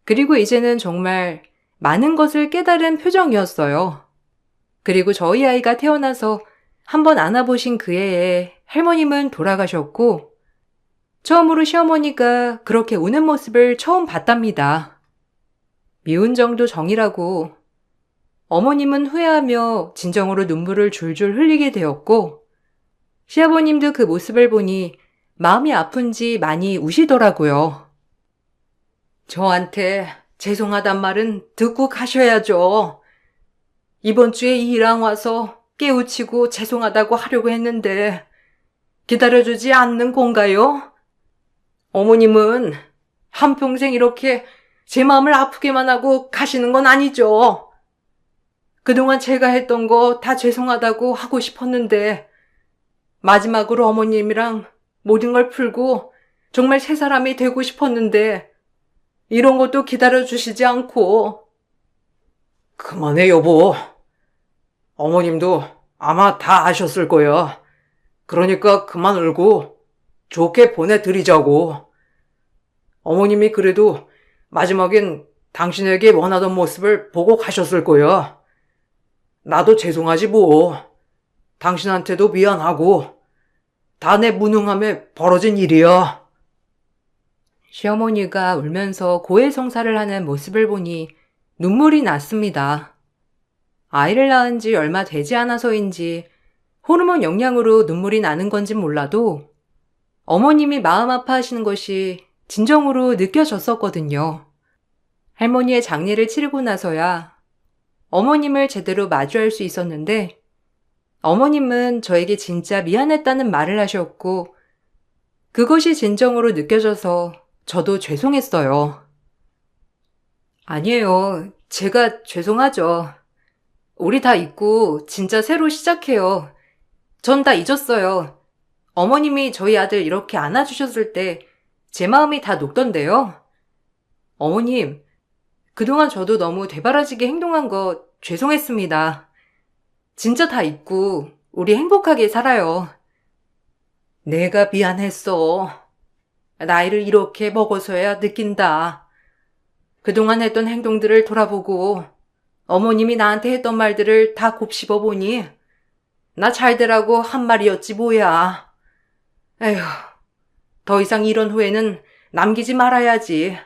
그리고 이제는 정말 많은 것을 깨달은 표정이었어요. 그리고 저희 아이가 태어나서 한번 안아보신 그 해에 할머님은 돌아가셨고, 처음으로 시어머니가 그렇게 우는 모습을 처음 봤답니다. 미운 정도 정이라고. 어머님은 후회하며 진정으로 눈물을 줄줄 흘리게 되었고, 시아버님도 그 모습을 보니 마음이 아픈지 많이 우시더라고요. 저한테 죄송하단 말은 듣고 가셔야죠. 이번 주에 이랑 와서 깨우치고 죄송하다고 하려고 했는데 기다려주지 않는 건가요? 어머님은 한평생 이렇게 제 마음을 아프게만 하고 가시는 건 아니죠. 그동안 제가 했던 거 다 죄송하다고 하고 싶었는데 마지막으로 어머님이랑 모든 걸 풀고 정말 새 사람이 되고 싶었는데 이런 것도 기다려주시지 않고. 그만해 여보. 어머님도 아마 다 아셨을 거야. 그러니까 그만 울고 좋게 보내드리자고. 어머님이 그래도 마지막엔 당신에게 원하던 모습을 보고 가셨을 거야. 나도 죄송하지 뭐. 당신한테도 미안하고 다 내 무능함에 벌어진 일이야. 시어머니가 울면서 고해성사를 하는 모습을 보니 눈물이 났습니다. 아이를 낳은 지 얼마 되지 않아서인지 호르몬 영향으로 눈물이 나는 건진 몰라도 어머님이 마음 아파하시는 것이 진정으로 느껴졌었거든요. 할머니의 장례를 치르고 나서야 어머님을 제대로 마주할 수 있었는데 어머님은 저에게 진짜 미안했다는 말을 하셨고 그것이 진정으로 느껴져서 저도 죄송했어요. 아니에요. 제가 죄송하죠. 우리 다 잊고 진짜 새로 시작해요. 전 다 잊었어요. 어머님이 저희 아들 이렇게 안아주셨을 때 제 마음이 다 녹던데요. 어머님, 그동안 저도 너무 되바라지게 행동한 거 죄송했습니다. 진짜 다 잊고 우리 행복하게 살아요. 내가 미안했어. 나이를 이렇게 먹어서야 느낀다. 그동안 했던 행동들을 돌아보고 어머님이 나한테 했던 말들을 다 곱씹어 보니 나 잘되라고 한 말이었지 뭐야. 에휴, 더 이상 이런 후회는 남기지 말아야지.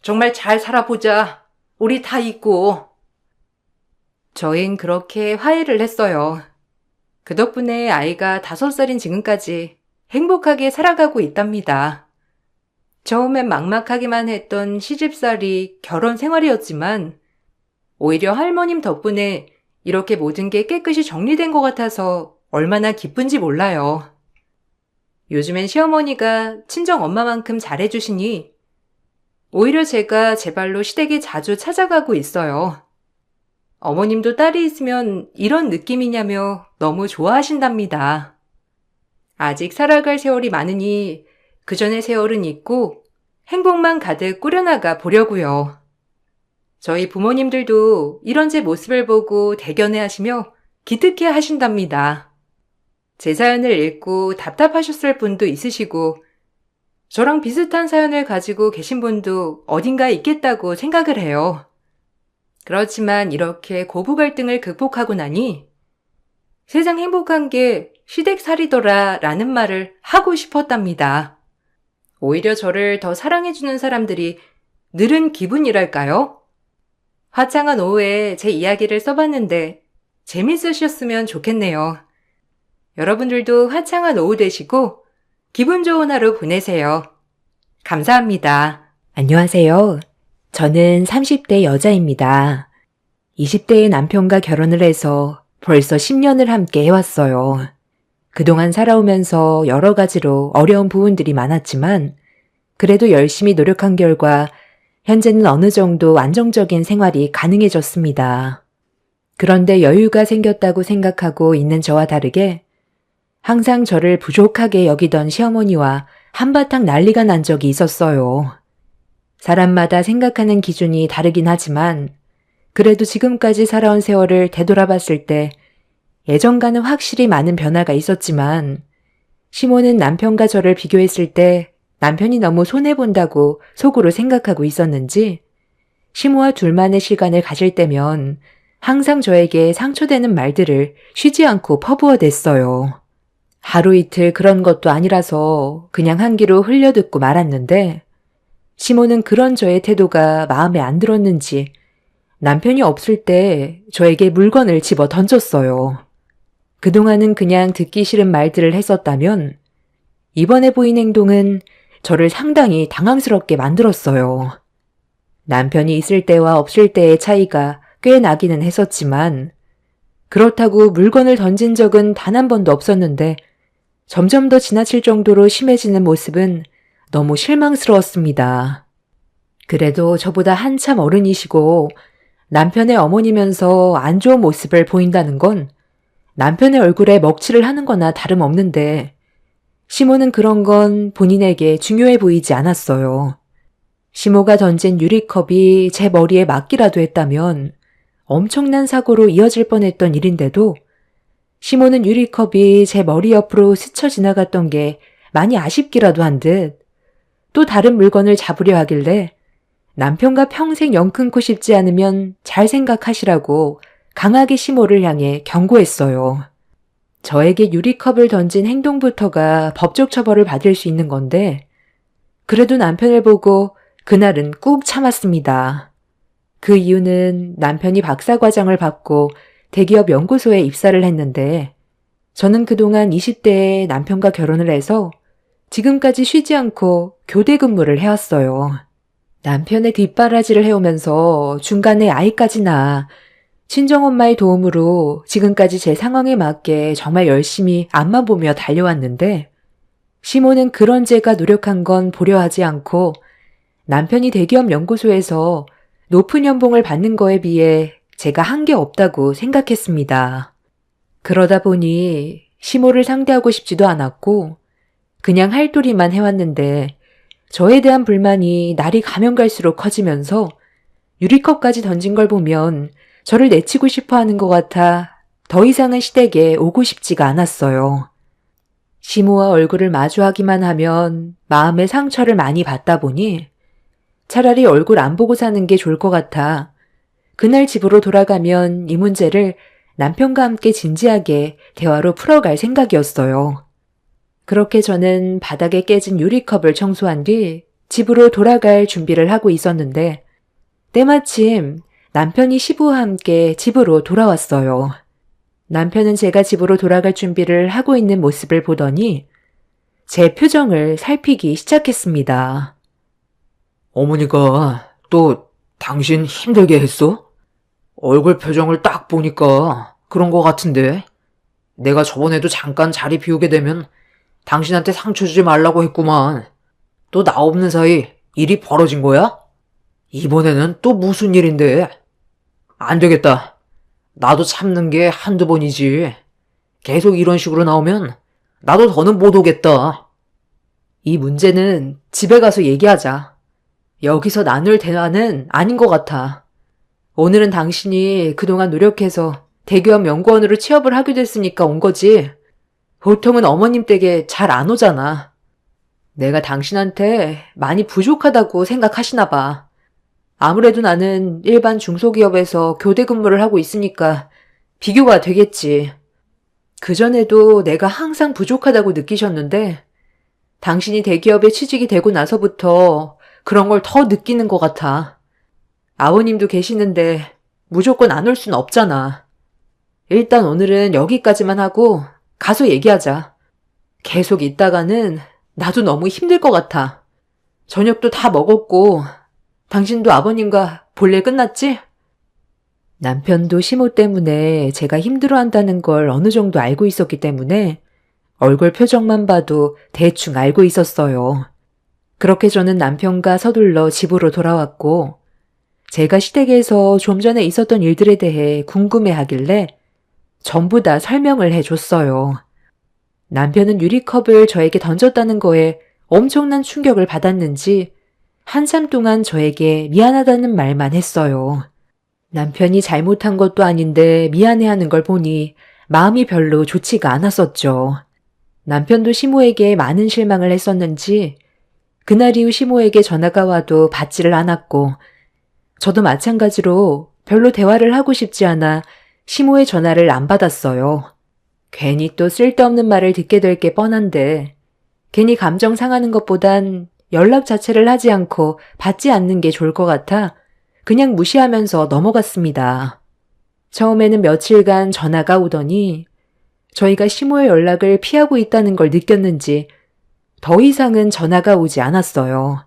정말 잘 살아보자. 우리 다 잊고. 저흰 그렇게 화해를 했어요. 그 덕분에 아이가 5살인 지금까지 행복하게 살아가고 있답니다. 처음엔 막막하기만 했던 시집살이, 결혼 생활이었지만 오히려 할머님 덕분에 이렇게 모든 게 깨끗이 정리된 것 같아서 얼마나 기쁜지 몰라요. 요즘엔 시어머니가 친정 엄마만큼 잘해주시니 오히려 제가 제 발로 시댁에 자주 찾아가고 있어요. 어머님도 딸이 있으면 이런 느낌이냐며 너무 좋아하신답니다. 아직 살아갈 세월이 많으니 그 전의 세월은 잊고 행복만 가득 꾸려나가 보려고요. 저희 부모님들도 이런 제 모습을 보고 대견해 하시며 기특해 하신답니다. 제 사연을 읽고 답답하셨을 분도 있으시고 저랑 비슷한 사연을 가지고 계신 분도 어딘가 있겠다고 생각을 해요. 그렇지만 이렇게 고부 갈등을 극복하고 나니 세상 행복한 게 시댁살이더라 라는 말을 하고 싶었답니다. 오히려 저를 더 사랑해주는 사람들이 늘은 기분이랄까요? 화창한 오후에 제 이야기를 써봤는데 재밌으셨으면 좋겠네요. 여러분들도 화창한 오후 되시고 기분 좋은 하루 보내세요. 감사합니다. 안녕하세요. 저는 30대 여자입니다. 20대의 남편과 결혼을 해서 벌써 10년을 함께 해왔어요. 그동안 살아오면서 여러 가지로 어려운 부분들이 많았지만 그래도 열심히 노력한 결과 현재는 어느 정도 안정적인 생활이 가능해졌습니다. 그런데 여유가 생겼다고 생각하고 있는 저와 다르게 항상 저를 부족하게 여기던 시어머니와 한바탕 난리가 난 적이 있었어요. 사람마다 생각하는 기준이 다르긴 하지만 그래도 지금까지 살아온 세월을 되돌아봤을 때 예전과는 확실히 많은 변화가 있었지만 시모는 남편과 저를 비교했을 때 남편이 너무 손해본다고 속으로 생각하고 있었는지 시모와 둘만의 시간을 가질 때면 항상 저에게 상처되는 말들을 쉬지 않고 퍼부어댔어요. 하루 이틀 그런 것도 아니라서 그냥 한 귀로 흘려듣고 말았는데 시모는 그런 저의 태도가 마음에 안 들었는지 남편이 없을 때 저에게 물건을 집어 던졌어요. 그동안은 그냥 듣기 싫은 말들을 했었다면 이번에 보인 행동은 저를 상당히 당황스럽게 만들었어요. 남편이 있을 때와 없을 때의 차이가 꽤 나기는 했었지만 그렇다고 물건을 던진 적은 단 한 번도 없었는데 점점 더 지나칠 정도로 심해지는 모습은 너무 실망스러웠습니다. 그래도 저보다 한참 어른이시고 남편의 어머니면서 안 좋은 모습을 보인다는 건 남편의 얼굴에 먹칠을 하는 거나 다름없는데 시모는 그런 건 본인에게 중요해 보이지 않았어요. 시모가 던진 유리컵이 제 머리에 맞기라도 했다면 엄청난 사고로 이어질 뻔했던 일인데도 시모는 유리컵이 제 머리 옆으로 스쳐 지나갔던 게 많이 아쉽기라도 한 듯 또 다른 물건을 잡으려 하길래 남편과 평생 영 끊고 싶지 않으면 잘 생각하시라고 강하게 시모를 향해 경고했어요. 저에게 유리컵을 던진 행동부터가 법적 처벌을 받을 수 있는 건데 그래도 남편을 보고 그날은 꾹 참았습니다. 그 이유는 남편이 박사과정을 받고 대기업 연구소에 입사를 했는데 저는 그동안 20대에 남편과 결혼을 해서 지금까지 쉬지 않고 교대 근무를 해왔어요. 남편의 뒷바라지를 해오면서 중간에 아이까지 낳아 친정엄마의 도움으로 지금까지 제 상황에 맞게 정말 열심히 앞만 보며 달려왔는데 시모는 그런 제가 노력한 건 보려하지 않고 남편이 대기업 연구소에서 높은 연봉을 받는 거에 비해 제가 한 게 없다고 생각했습니다. 그러다 보니 시모를 상대하고 싶지도 않았고 그냥 할도리만 해왔는데 저에 대한 불만이 날이 가면 갈수록 커지면서 유리컵까지 던진 걸 보면 저를 내치고 싶어 하는 것 같아 더 이상은 시댁에 오고 싶지가 않았어요. 시모와 얼굴을 마주하기만 하면 마음의 상처를 많이 받다 보니 차라리 얼굴 안 보고 사는 게 좋을 것 같아 그날 집으로 돌아가면 이 문제를 남편과 함께 진지하게 대화로 풀어갈 생각이었어요. 그렇게 저는 바닥에 깨진 유리컵을 청소한 뒤 집으로 돌아갈 준비를 하고 있었는데 때마침 남편이 시부와 함께 집으로 돌아왔어요. 남편은 제가 집으로 돌아갈 준비를 하고 있는 모습을 보더니 제 표정을 살피기 시작했습니다. 어머니가 또 당신 힘들게 했어? 얼굴 표정을 딱 보니까 그런 거 같은데. 내가 저번에도 잠깐 자리 비우게 되면 당신한테 상처 주지 말라고 했구만. 또 나 없는 사이 일이 벌어진 거야? 이번에는 또 무슨 일인데? 안 되겠다. 나도 참는 게 한두 번이지. 계속 이런 식으로 나오면 나도 더는 못 오겠다. 이 문제는 집에 가서 얘기하자. 여기서 나눌 대화는 아닌 것 같아. 오늘은 당신이 그동안 노력해서 대기업 연구원으로 취업을 하게 됐으니까 온 거지. 보통은 어머님 댁에 잘 안 오잖아. 내가 당신한테 많이 부족하다고 생각하시나 봐. 아무래도 나는 일반 중소기업에서 교대 근무를 하고 있으니까 비교가 되겠지. 그전에도 내가 항상 부족하다고 느끼셨는데 당신이 대기업에 취직이 되고 나서부터 그런 걸 더 느끼는 것 같아. 아버님도 계시는데 무조건 안 올 순 없잖아. 일단 오늘은 여기까지만 하고 가서 얘기하자. 계속 있다가는 나도 너무 힘들 것 같아. 저녁도 다 먹었고 당신도 아버님과 볼일 끝났지? 남편도 시모 때문에 제가 힘들어한다는 걸 어느 정도 알고 있었기 때문에 얼굴 표정만 봐도 대충 알고 있었어요. 그렇게 저는 남편과 서둘러 집으로 돌아왔고 제가 시댁에서 좀 전에 있었던 일들에 대해 궁금해하길래 전부 다 설명을 해줬어요. 남편은 유리컵을 저에게 던졌다는 거에 엄청난 충격을 받았는지 한참 동안 저에게 미안하다는 말만 했어요. 남편이 잘못한 것도 아닌데 미안해하는 걸 보니 마음이 별로 좋지가 않았었죠. 남편도 시모에게 많은 실망을 했었는지 그날 이후 시모에게 전화가 와도 받지를 않았고 저도 마찬가지로 별로 대화를 하고 싶지 않아 시모의 전화를 안 받았어요. 괜히 또 쓸데없는 말을 듣게 될 게 뻔한데 괜히 감정 상하는 것보단 연락 자체를 하지 않고 받지 않는 게 좋을 것 같아 그냥 무시하면서 넘어갔습니다. 처음에는 며칠간 전화가 오더니 저희가 시모의 연락을 피하고 있다는 걸 느꼈는지 더 이상은 전화가 오지 않았어요.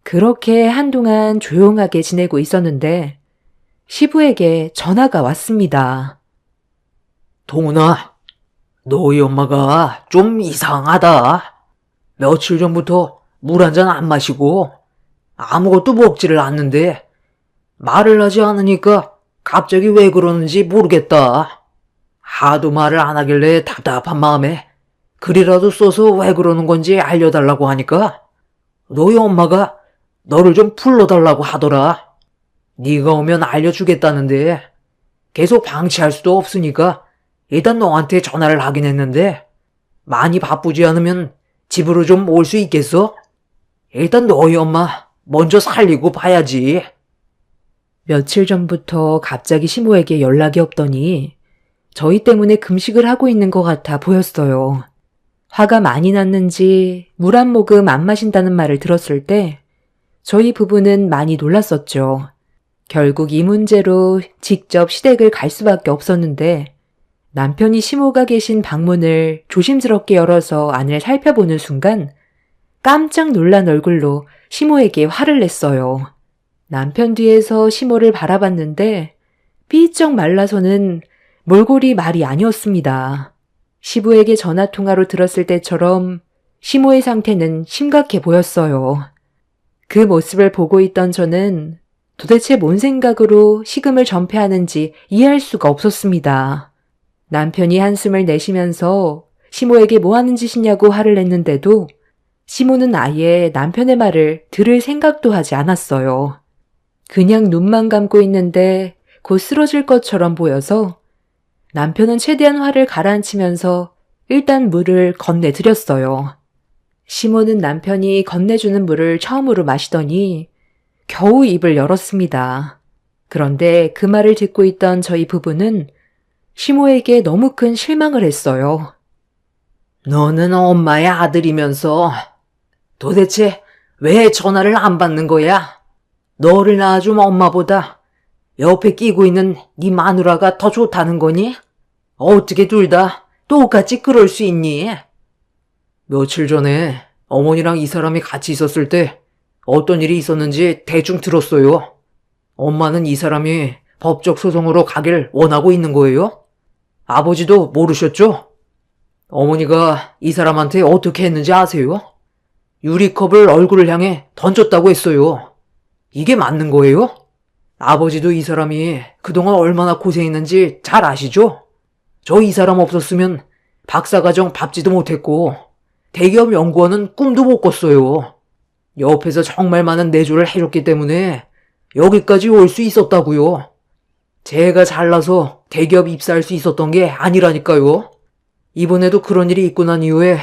그렇게 한동안 조용하게 지내고 있었는데 시부에게 전화가 왔습니다. 동훈아, 너희 엄마가 좀 이상하다. 며칠 전부터 물 한 잔 안 마시고 아무것도 먹지를 않는데 말을 하지 않으니까 갑자기 왜 그러는지 모르겠다. 하도 말을 안 하길래 답답한 마음에 글이라도 써서 왜 그러는 건지 알려달라고 하니까 너희 엄마가 너를 좀 불러달라고 하더라. 네가 오면 알려주겠다는데 계속 방치할 수도 없으니까 일단 너한테 전화를 하긴 했는데 많이 바쁘지 않으면 집으로 좀 올 수 있겠어? 일단 너희 엄마 먼저 살리고 봐야지. 며칠 전부터 갑자기 시모에게 연락이 없더니 저희 때문에 금식을 하고 있는 것 같아 보였어요. 화가 많이 났는지 물 한 모금 안 마신다는 말을 들었을 때 저희 부부는 많이 놀랐었죠. 결국 이 문제로 직접 시댁을 갈 수밖에 없었는데 남편이 시모가 계신 방문을 조심스럽게 열어서 안을 살펴보는 순간 깜짝 놀란 얼굴로 시모에게 화를 냈어요. 남편 뒤에서 시모를 바라봤는데 삐쩍 말라서는 몰골이 말이 아니었습니다. 시부에게 전화통화로 들었을 때처럼 시모의 상태는 심각해 보였어요. 그 모습을 보고 있던 저는 도대체 뭔 생각으로 식음을 전폐하는지 이해할 수가 없었습니다. 남편이 한숨을 내쉬면서 시모에게 뭐 하는 짓이냐고 화를 냈는데도 시모는 아예 남편의 말을 들을 생각도 하지 않았어요. 그냥 눈만 감고 있는데 곧 쓰러질 것처럼 보여서 남편은 최대한 화를 가라앉히면서 일단 물을 건네드렸어요. 시모는 남편이 건네주는 물을 처음으로 마시더니 겨우 입을 열었습니다. 그런데 그 말을 듣고 있던 저희 부부는 시모에게 너무 큰 실망을 했어요. 너는 엄마의 아들이면서 도대체 왜 전화를 안 받는 거야? 너를 낳아준 엄마보다 옆에 끼고 있는 네 마누라가 더 좋다는 거니? 어떻게 둘 다 똑같이 그럴 수 있니? 며칠 전에 어머니랑 이 사람이 같이 있었을 때 어떤 일이 있었는지 대충 들었어요. 엄마는 이 사람이 법적 소송으로 가길 원하고 있는 거예요? 아버지도 모르셨죠? 어머니가 이 사람한테 어떻게 했는지 아세요? 유리컵을 얼굴을 향해 던졌다고 했어요. 이게 맞는 거예요? 아버지도 이 사람이 그동안 얼마나 고생했는지 잘 아시죠? 저 이 사람 없었으면 박사과정 밟지도 못했고 대기업 연구원은 꿈도 못 꿨어요. 옆에서 정말 많은 내조를 해줬기 때문에 여기까지 올 수 있었다고요. 제가 잘나서 대기업 입사할 수 있었던 게 아니라니까요. 이번에도 그런 일이 있고 난 이후에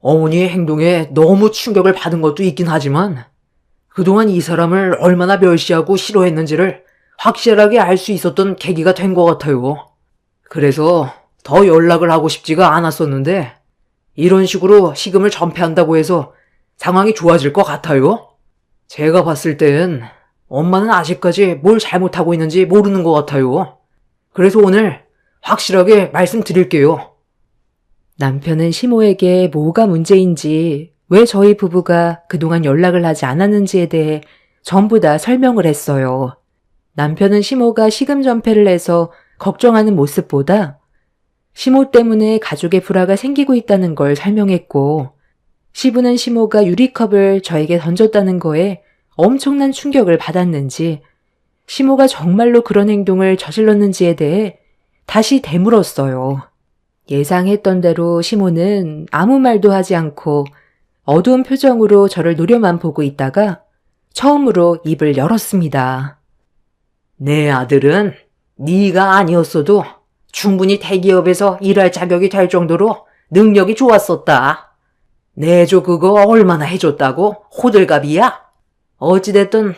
어머니의 행동에 너무 충격을 받은 것도 있긴 하지만 그동안 이 사람을 얼마나 멸시하고 싫어했는지를 확실하게 알 수 있었던 계기가 된 것 같아요. 그래서 더 연락을 하고 싶지가 않았었는데 이런 식으로 식음을 전폐한다고 해서 상황이 좋아질 것 같아요? 제가 봤을 땐 엄마는 아직까지 뭘 잘못하고 있는지 모르는 것 같아요. 그래서 오늘 확실하게 말씀드릴게요. 남편은 시모에게 뭐가 문제인지 왜 저희 부부가 그동안 연락을 하지 않았는지에 대해 전부 다 설명을 했어요. 남편은 시모가 식음 전폐를 해서 걱정하는 모습보다 시모 때문에 가족의 불화가 생기고 있다는 걸 설명했고 시부는 시모가 유리컵을 저에게 던졌다는 거에 엄청난 충격을 받았는지 시모가 정말로 그런 행동을 저질렀는지에 대해 다시 되물었어요. 예상했던 대로 시모는 아무 말도 하지 않고 어두운 표정으로 저를 노려만 보고 있다가 처음으로 입을 열었습니다. 내 아들은 네가 아니었어도 충분히 대기업에서 일할 자격이 될 정도로 능력이 좋았었다. 내조 그거 얼마나 해줬다고 호들갑이야? 어찌됐든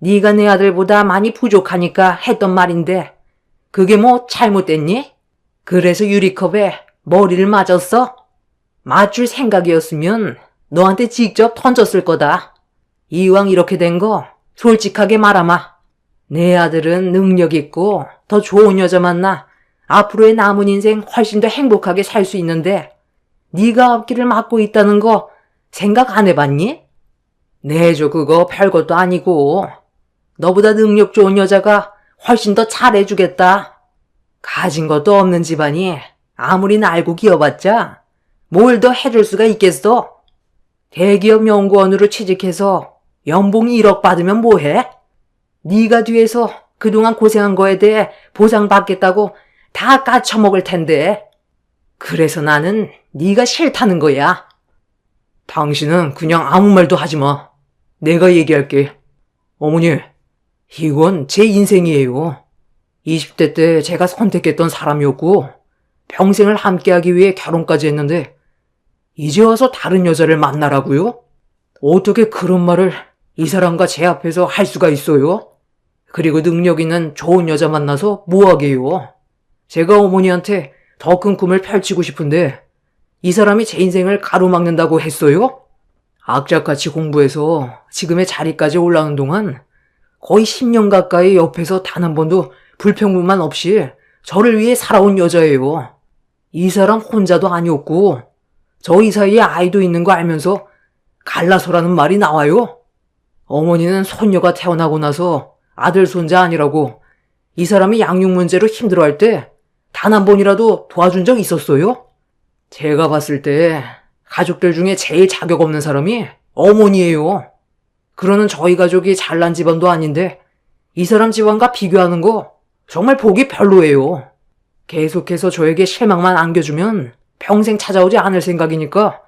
네가 내 아들보다 많이 부족하니까 했던 말인데 그게 뭐 잘못됐니? 그래서 유리컵에 머리를 맞았어? 맞출 생각이었으면 너한테 직접 던졌을 거다. 이왕 이렇게 된 거 솔직하게 말하마. 내 아들은 능력 있고 더 좋은 여자 만나 앞으로의 남은 인생 훨씬 더 행복하게 살 수 있는데 네가 앞길을 막고 있다는 거 생각 안 해봤니? 내줘 그거 별것도 아니고 너보다 능력 좋은 여자가 훨씬 더 잘해주겠다. 가진 것도 없는 집안이 아무리 날고 기어봤자 뭘 더 해줄 수가 있겠어? 대기업 연구원으로 취직해서 연봉이 1억 받으면 뭐해? 네가 뒤에서 그동안 고생한 거에 대해 보상받겠다고 다 까쳐먹을 텐데. 그래서 나는 네가 싫다는 거야. 당신은 그냥 아무 말도 하지 마. 내가 얘기할게. 어머니, 이건 제 인생이에요. 20대 때 제가 선택했던 사람이었고 평생을 함께하기 위해 결혼까지 했는데 이제 와서 다른 여자를 만나라고요? 어떻게 그런 말을 이 사람과 제 앞에서 할 수가 있어요? 그리고 능력 있는 좋은 여자 만나서 뭐하게요? 제가 어머니한테 더 큰 꿈을 펼치고 싶은데 이 사람이 제 인생을 가로막는다고 했어요? 악착같이 공부해서 지금의 자리까지 올라오는 동안 거의 10년 가까이 옆에서 단 한 번도 불평불만 없이 저를 위해 살아온 여자예요. 이 사람 혼자도 아니었고 저희 사이에 아이도 있는 거 알면서 갈라서라는 말이 나와요? 어머니는 손녀가 태어나고 나서 아들 손자 아니라고 이 사람이 양육 문제로 힘들어할 때 단 한 번이라도 도와준 적 있었어요? 제가 봤을 때 가족들 중에 제일 자격 없는 사람이 어머니예요. 그러는 저희 가족이 잘난 집안도 아닌데 이 사람 집안과 비교하는 거 정말 보기 별로예요. 계속해서 저에게 실망만 안겨주면 평생 찾아오지 않을 생각이니까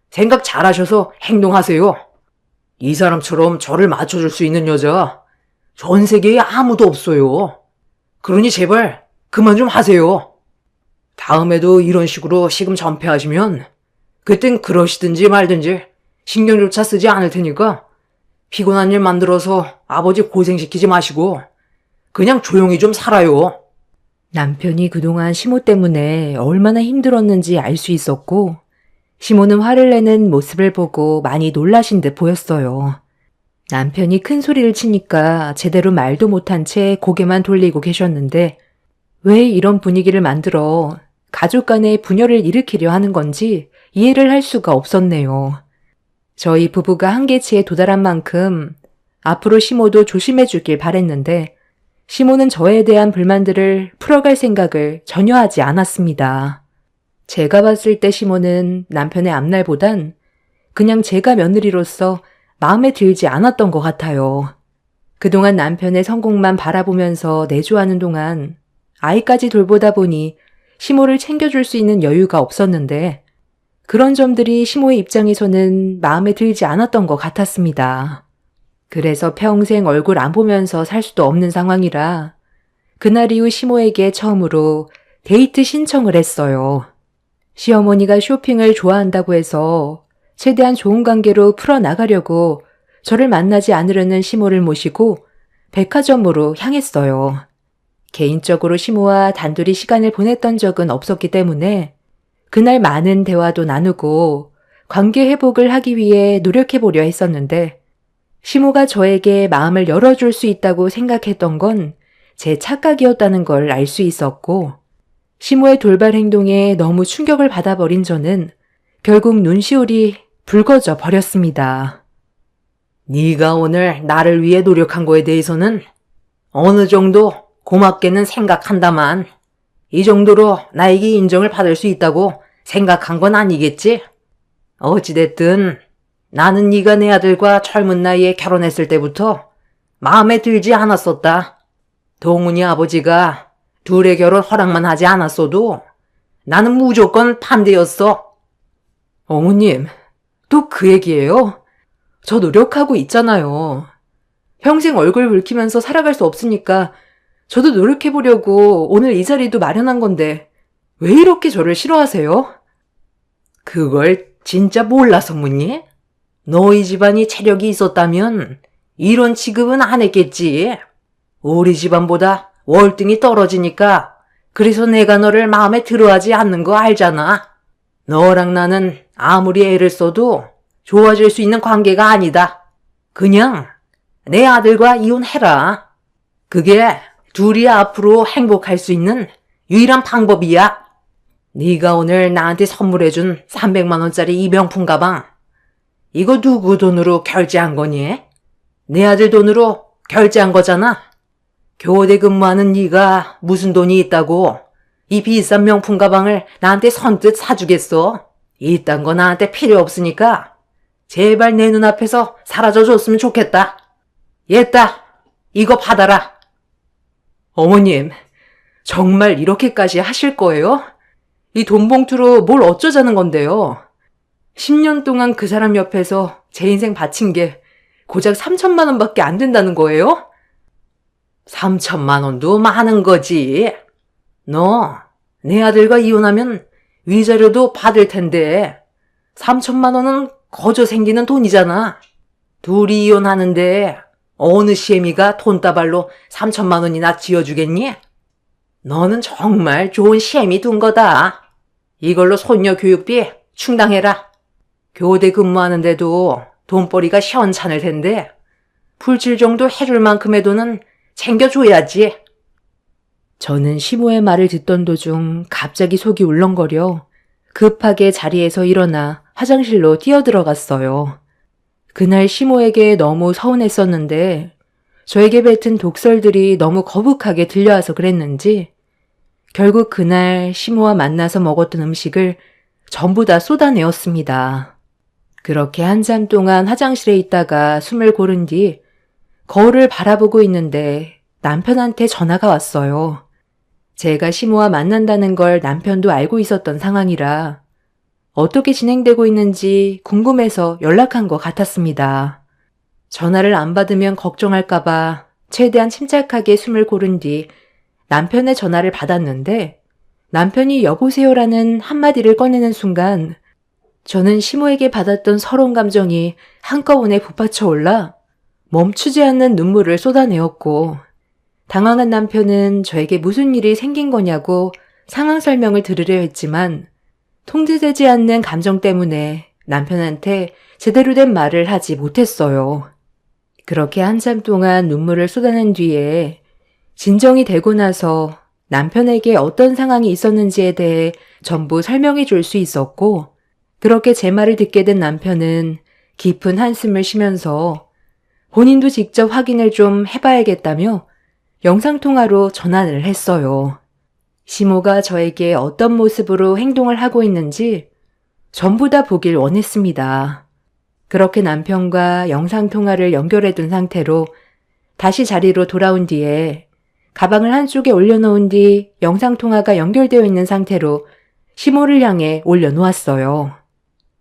생각 잘하셔서 행동하세요. 이 사람처럼 저를 맞춰줄 수 있는 여자 전 세계에 아무도 없어요. 그러니 제발 그만 좀 하세요. 다음에도 이런 식으로 시금 전폐하시면 그땐 그러시든지 말든지 신경조차 쓰지 않을 테니까 피곤한 일 만들어서 아버지 고생시키지 마시고 그냥 조용히 좀 살아요. 남편이 그동안 시모 때문에 얼마나 힘들었는지 알 수 있었고, 시모는 화를 내는 모습을 보고 많이 놀라신 듯 보였어요. 남편이 큰 소리를 치니까 제대로 말도 못한 채 고개만 돌리고 계셨는데 왜 이런 분위기를 만들어 가족 간의 분열을 일으키려 하는 건지 이해를 할 수가 없었네요. 저희 부부가 한계치에 도달한 만큼 앞으로 시모도 조심해 주길 바랬는데 시모는 저에 대한 불만들을 풀어갈 생각을 전혀 하지 않았습니다. 제가 봤을 때 시모는 남편의 앞날보단 그냥 제가 며느리로서 마음에 들지 않았던 것 같아요. 그동안 남편의 성공만 바라보면서 내조하는 동안 아이까지 돌보다 보니 시모를 챙겨줄 수 있는 여유가 없었는데 그런 점들이 시모의 입장에서는 마음에 들지 않았던 것 같았습니다. 그래서 평생 얼굴 안 보면서 살 수도 없는 상황이라 그날 이후 시모에게 처음으로 데이트 신청을 했어요. 시어머니가 쇼핑을 좋아한다고 해서 최대한 좋은 관계로 풀어나가려고 저를 만나지 않으려는 시모를 모시고 백화점으로 향했어요. 개인적으로 시모와 단둘이 시간을 보냈던 적은 없었기 때문에 그날 많은 대화도 나누고 관계 회복을 하기 위해 노력해보려 했었는데 시모가 저에게 마음을 열어줄 수 있다고 생각했던 건 제 착각이었다는 걸 알 수 있었고 시모의 돌발 행동에 너무 충격을 받아버린 저는 결국 눈시울이 붉어져 버렸습니다. 네가 오늘 나를 위해 노력한 거에 대해서는 어느 정도 고맙게는 생각한다만 이 정도로 나에게 인정을 받을 수 있다고 생각한 건 아니겠지? 어찌됐든 나는 네가 내 아들과 젊은 나이에 결혼했을 때부터 마음에 들지 않았었다. 동훈이 아버지가 둘의 결혼 허락만 하지 않았어도 나는 무조건 반대였어. 어머님, 또 그 얘기예요? 저 노력하고 있잖아요. 평생 얼굴 붉히면서 살아갈 수 없으니까 저도 노력해보려고 오늘 이 자리도 마련한 건데 왜 이렇게 저를 싫어하세요? 그걸 진짜 몰라서 묻니? 너희 집안이 체력이 있었다면 이런 취급은 안 했겠지. 우리 집안보다 월등히 떨어지니까 그래서 내가 너를 마음에 들어하지 않는 거 알잖아. 너랑 나는 아무리 애를 써도 좋아질 수 있는 관계가 아니다. 그냥 내 아들과 이혼해라. 그게 둘이 앞으로 행복할 수 있는 유일한 방법이야. 네가 오늘 나한테 선물해준 300만 원짜리 이 명품 가방, 이거 누구 돈으로 결제한 거니? 내 아들 돈으로 결제한 거잖아. 교대 근무하는 네가 무슨 돈이 있다고 이 비싼 명품 가방을 나한테 선뜻 사주겠어? 이딴 거 나한테 필요 없으니까 제발 내 눈앞에서 사라져줬으면 좋겠다. 얘따, 이거 받아라. 어머님, 정말 이렇게까지 하실 거예요? 이 돈 봉투로 뭘 어쩌자는 건데요? 10년 동안 그 사람 옆에서 제 인생 바친 게 고작 3천만 원밖에 안 된다는 거예요? 3천만 원도 많은 거지. 너, 내 아들과 이혼하면 위자료도 받을 텐데 3천만 원은 거저 생기는 돈이잖아. 둘이 이혼하는데 어느 시애미가 돈다발로 3천만 원이나 지어주겠니? 너는 정말 좋은 시애미 둔 거다. 이걸로 손녀 교육비 충당해라. 교대 근무하는데도 돈벌이가 시원찮을 텐데 풀칠 정도 해줄 만큼의 돈은 챙겨줘야지. 저는 시모의 말을 듣던 도중 갑자기 속이 울렁거려 급하게 자리에서 일어나 화장실로 뛰어들어갔어요. 그날 시모에게 너무 서운했었는데 저에게 뱉은 독설들이 너무 거북하게 들려와서 그랬는지 결국 그날 시모와 만나서 먹었던 음식을 전부 다 쏟아내었습니다. 그렇게 한참 동안 화장실에 있다가 숨을 고른 뒤 거울을 바라보고 있는데 남편한테 전화가 왔어요. 제가 시모와 만난다는 걸 남편도 알고 있었던 상황이라 어떻게 진행되고 있는지 궁금해서 연락한 것 같았습니다. 전화를 안 받으면 걱정할까봐 최대한 침착하게 숨을 고른 뒤 남편의 전화를 받았는데 남편이 여보세요라는 한마디를 꺼내는 순간 저는 시모에게 받았던 서러운 감정이 한꺼번에 북받쳐 올라 멈추지 않는 눈물을 쏟아내었고 당황한 남편은 저에게 무슨 일이 생긴 거냐고 상황 설명을 들으려 했지만 통제되지 않는 감정 때문에 남편한테 제대로 된 말을 하지 못했어요. 그렇게 한참 동안 눈물을 쏟아낸 뒤에 진정이 되고 나서 남편에게 어떤 상황이 있었는지에 대해 전부 설명해 줄 수 있었고 그렇게 제 말을 듣게 된 남편은 깊은 한숨을 쉬면서 본인도 직접 확인을 좀 해봐야겠다며 영상통화로 전화를 했어요. 시모가 저에게 어떤 모습으로 행동을 하고 있는지 전부 다 보길 원했습니다. 그렇게 남편과 영상통화를 연결해둔 상태로 다시 자리로 돌아온 뒤에 가방을 한쪽에 올려놓은 뒤 영상통화가 연결되어 있는 상태로 시모를 향해 올려놓았어요.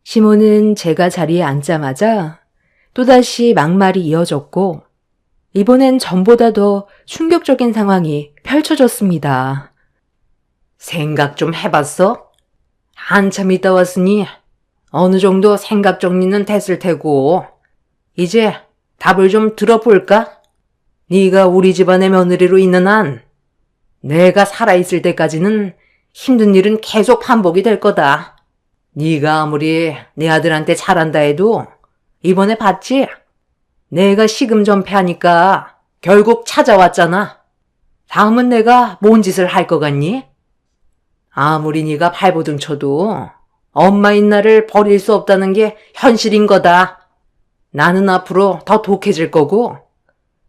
시모는 제가 자리에 앉자마자 또다시 막말이 이어졌고 이번엔 전보다 더 충격적인 상황이 펼쳐졌습니다. 생각 좀 해봤어? 한참 있다 왔으니 어느 정도 생각 정리는 됐을 테고 이제 답을 좀 들어볼까? 네가 우리 집안의 며느리로 있는 한 내가 살아있을 때까지는 힘든 일은 계속 반복이 될 거다. 네가 아무리 내 아들한테 잘한다 해도 이번에 봤지? 내가 시금 전폐하니까 결국 찾아왔잖아. 다음은 내가 뭔 짓을 할 것 같니? 아무리 네가 발버둥 쳐도 엄마인 나를 버릴 수 없다는 게 현실인 거다. 나는 앞으로 더 독해질 거고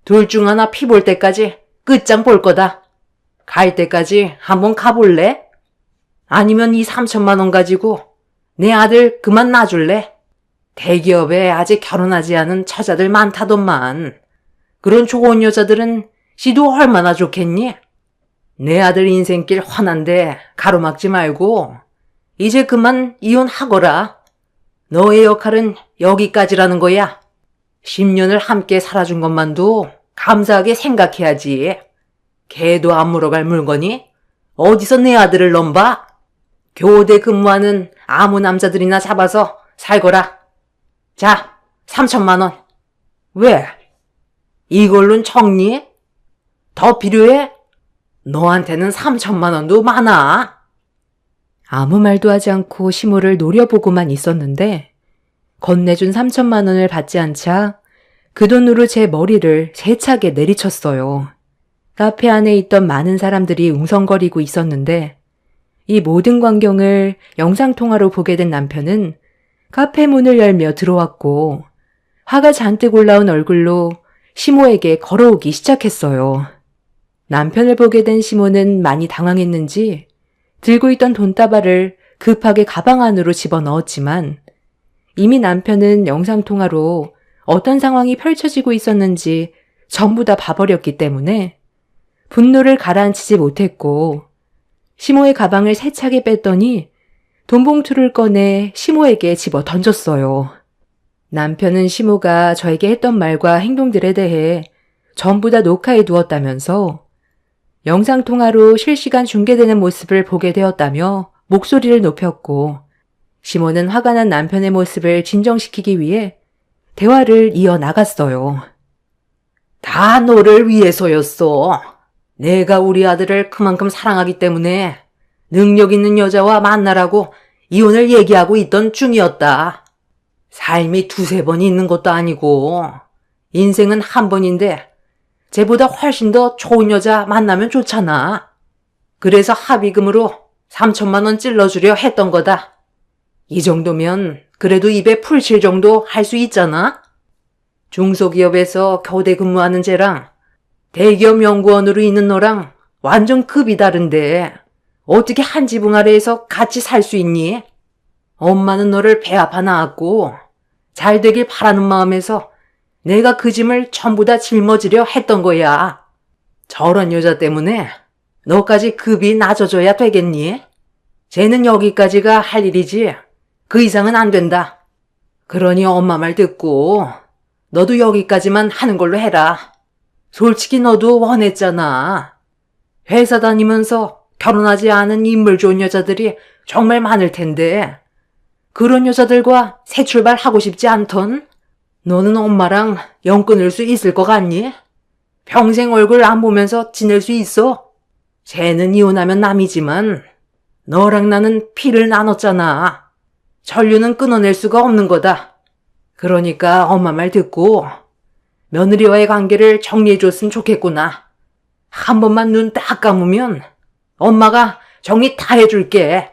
둘 중 하나 피 볼 때까지 끝장 볼 거다. 갈 때까지 한번 가볼래? 아니면 이 3천만 원 가지고 내 아들 그만 놔줄래? 대기업에 아직 결혼하지 않은 처자들 많다더만. 그런 좋은 여자들은 시도 얼마나 좋겠니? 내 아들 인생길 훤한데 가로막지 말고 이제 그만 이혼하거라. 너의 역할은 여기까지라는 거야. 10년을 함께 살아준 것만도 감사하게 생각해야지. 개도 안 물어갈 물건이 어디서 내 아들을 넘봐? 교대 근무하는 아무 남자들이나 잡아서 살거라. 자, 3천만 원. 왜? 이걸로는 청리? 더 필요해? 너한테는 3천만 원도 많아. 아무 말도 하지 않고 시모를 노려보고만 있었는데 건네준 3천만 원을 받지 않자 그 돈으로 제 머리를 세차게 내리쳤어요. 카페 안에 있던 많은 사람들이 웅성거리고 있었는데 이 모든 광경을 영상통화로 보게 된 남편은 카페 문을 열며 들어왔고 화가 잔뜩 올라온 얼굴로 시모에게 걸어오기 시작했어요. 남편을 보게 된 시모는 많이 당황했는지 들고 있던 돈다발을 급하게 가방 안으로 집어넣었지만 이미 남편은 영상통화로 어떤 상황이 펼쳐지고 있었는지 전부 다 봐버렸기 때문에 분노를 가라앉히지 못했고 시모의 가방을 세차게 뺐더니 돈봉투를 꺼내 시모에게 집어 던졌어요. 남편은 시모가 저에게 했던 말과 행동들에 대해 전부 다 녹화해 두었다면서 영상통화로 실시간 중계되는 모습을 보게 되었다며 목소리를 높였고 시모는 화가 난 남편의 모습을 진정시키기 위해 대화를 이어나갔어요. 다 너를 위해서였어. 내가 우리 아들을 그만큼 사랑하기 때문에 능력 있는 여자와 만나라고 이혼을 얘기하고 있던 중이었다. 삶이 두세 번 있는 것도 아니고 인생은 한 번인데 쟤보다 훨씬 더 좋은 여자 만나면 좋잖아. 그래서 합의금으로 3천만 원 찔러주려 했던 거다. 이 정도면 그래도 입에 풀칠 정도 할 수 있잖아. 중소기업에서 교대 근무하는 쟤랑 대기업 연구원으로 있는 너랑 완전 급이 다른데 어떻게 한 지붕 아래에서 같이 살 수 있니? 엄마는 너를 배 아파 낳았고 잘 되길 바라는 마음에서 내가 그 짐을 전부 다 짊어지려 했던 거야. 저런 여자 때문에 너까지 급이 낮아져야 되겠니? 쟤는 여기까지가 할 일이지 그 이상은 안 된다. 그러니 엄마 말 듣고 너도 여기까지만 하는 걸로 해라. 솔직히 너도 원했잖아. 회사 다니면서 결혼하지 않은 인물 좋은 여자들이 정말 많을 텐데 그런 여자들과 새 출발하고 싶지 않던? 너는 엄마랑 연 끊을 수 있을 것 같니? 평생 얼굴 안 보면서 지낼 수 있어? 쟤는 이혼하면 남이지만 너랑 나는 피를 나눴잖아. 전류는 끊어낼 수가 없는 거다. 그러니까 엄마 말 듣고 며느리와의 관계를 정리해줬으면 좋겠구나. 한 번만 눈 딱 감으면 엄마가 정리 다 해줄게.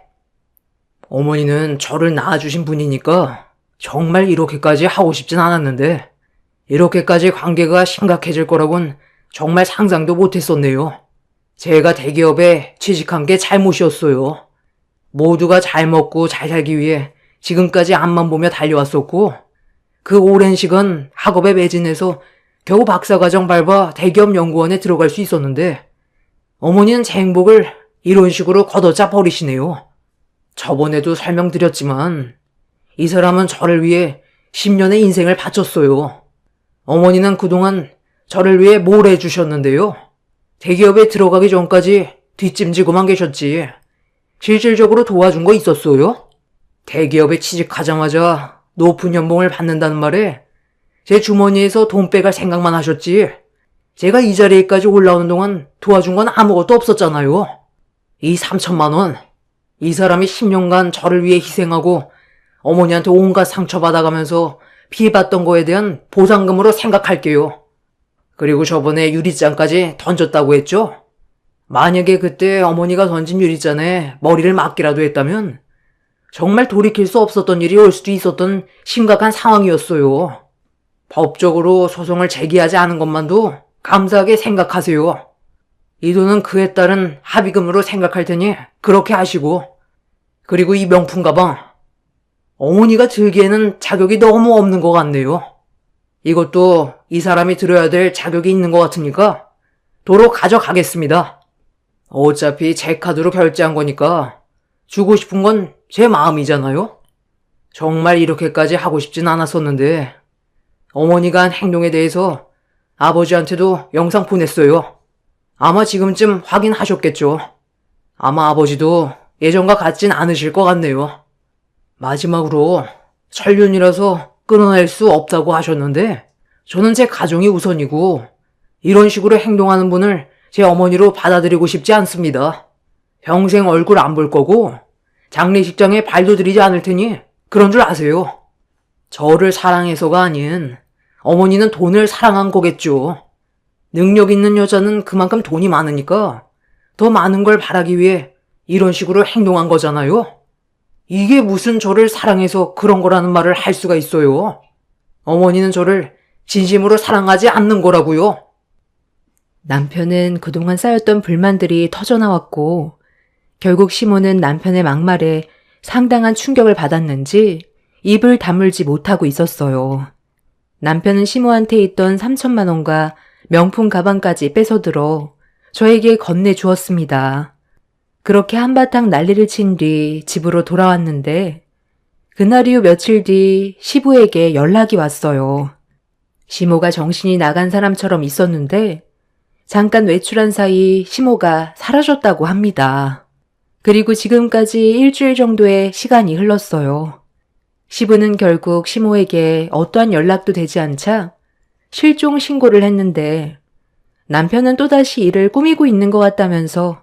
어머니는 저를 낳아주신 분이니까 정말 이렇게까지 하고 싶진 않았는데 이렇게까지 관계가 심각해질 거라곤 정말 상상도 못했었네요. 제가 대기업에 취직한 게 잘못이었어요. 모두가 잘 먹고 잘 살기 위해 지금까지 앞만 보며 달려왔었고 그 오랜 시간 학업에 매진해서 겨우 박사과정 밟아 대기업 연구원에 들어갈 수 있었는데 어머니는 제 행복을 이런 식으로 걷어짜 버리시네요. 저번에도 설명드렸지만 이 사람은 저를 위해 10년의 인생을 바쳤어요. 어머니는 그동안 저를 위해 뭘 해주셨는데요. 대기업에 들어가기 전까지 뒷짐지고만 계셨지. 실질적으로 도와준 거 있었어요? 대기업에 취직하자마자 높은 연봉을 받는다는 말에 제 주머니에서 돈 빼갈 생각만 하셨지. 제가 이 자리에까지 올라오는 동안 도와준 건 아무것도 없었잖아요. 이 3천만 원, 이 사람이 10년간 저를 위해 희생하고 어머니한테 온갖 상처받아가면서 피해봤던 거에 대한 보상금으로 생각할게요. 그리고 저번에 유리잔까지 던졌다고 했죠? 만약에 그때 어머니가 던진 유리잔에 머리를 맞기라도 했다면 정말 돌이킬 수 없었던 일이 올 수도 있었던 심각한 상황이었어요. 법적으로 소송을 제기하지 않은 것만도 감사하게 생각하세요. 이 돈은 그에 따른 합의금으로 생각할 테니 그렇게 하시고. 그리고 이 명품 가방, 어머니가 들기에는 자격이 너무 없는 것 같네요. 이것도 이 사람이 들어야 될 자격이 있는 것 같으니까 도로 가져가겠습니다. 어차피 제 카드로 결제한 거니까 주고 싶은 건 제 마음이잖아요. 정말 이렇게까지 하고 싶진 않았었는데 어머니가 한 행동에 대해서 아버지한테도 영상 보냈어요. 아마 지금쯤 확인하셨겠죠. 아마 아버지도 예전과 같진 않으실 것 같네요. 마지막으로 천륜이라서 끊어낼 수 없다고 하셨는데 저는 제 가정이 우선이고 이런 식으로 행동하는 분을 제 어머니로 받아들이고 싶지 않습니다. 평생 얼굴 안 볼 거고 장례식장에 발도 들이지 않을 테니 그런 줄 아세요. 저를 사랑해서가 아닌 어머니는 돈을 사랑한 거겠죠. 능력 있는 여자는 그만큼 돈이 많으니까 더 많은 걸 바라기 위해 이런 식으로 행동한 거잖아요. 이게 무슨 저를 사랑해서 그런 거라는 말을 할 수가 있어요. 어머니는 저를 진심으로 사랑하지 않는 거라고요. 남편은 그동안 쌓였던 불만들이 터져나왔고 결국 시모는 남편의 막말에 상당한 충격을 받았는지 입을 다물지 못하고 있었어요. 남편은 시모한테 있던 3천만 원과 명품 가방까지 뺏어들어 저에게 건네주었습니다. 그렇게 한바탕 난리를 친 뒤 집으로 돌아왔는데 그날 이후 며칠 뒤 시부에게 연락이 왔어요. 시모가 정신이 나간 사람처럼 있었는데 잠깐 외출한 사이 시모가 사라졌다고 합니다. 그리고 지금까지 일주일 정도의 시간이 흘렀어요. 시부는 결국 시모에게 어떠한 연락도 되지 않자 실종 신고를 했는데 남편은 또다시 이를 꾸미고 있는 것 같다면서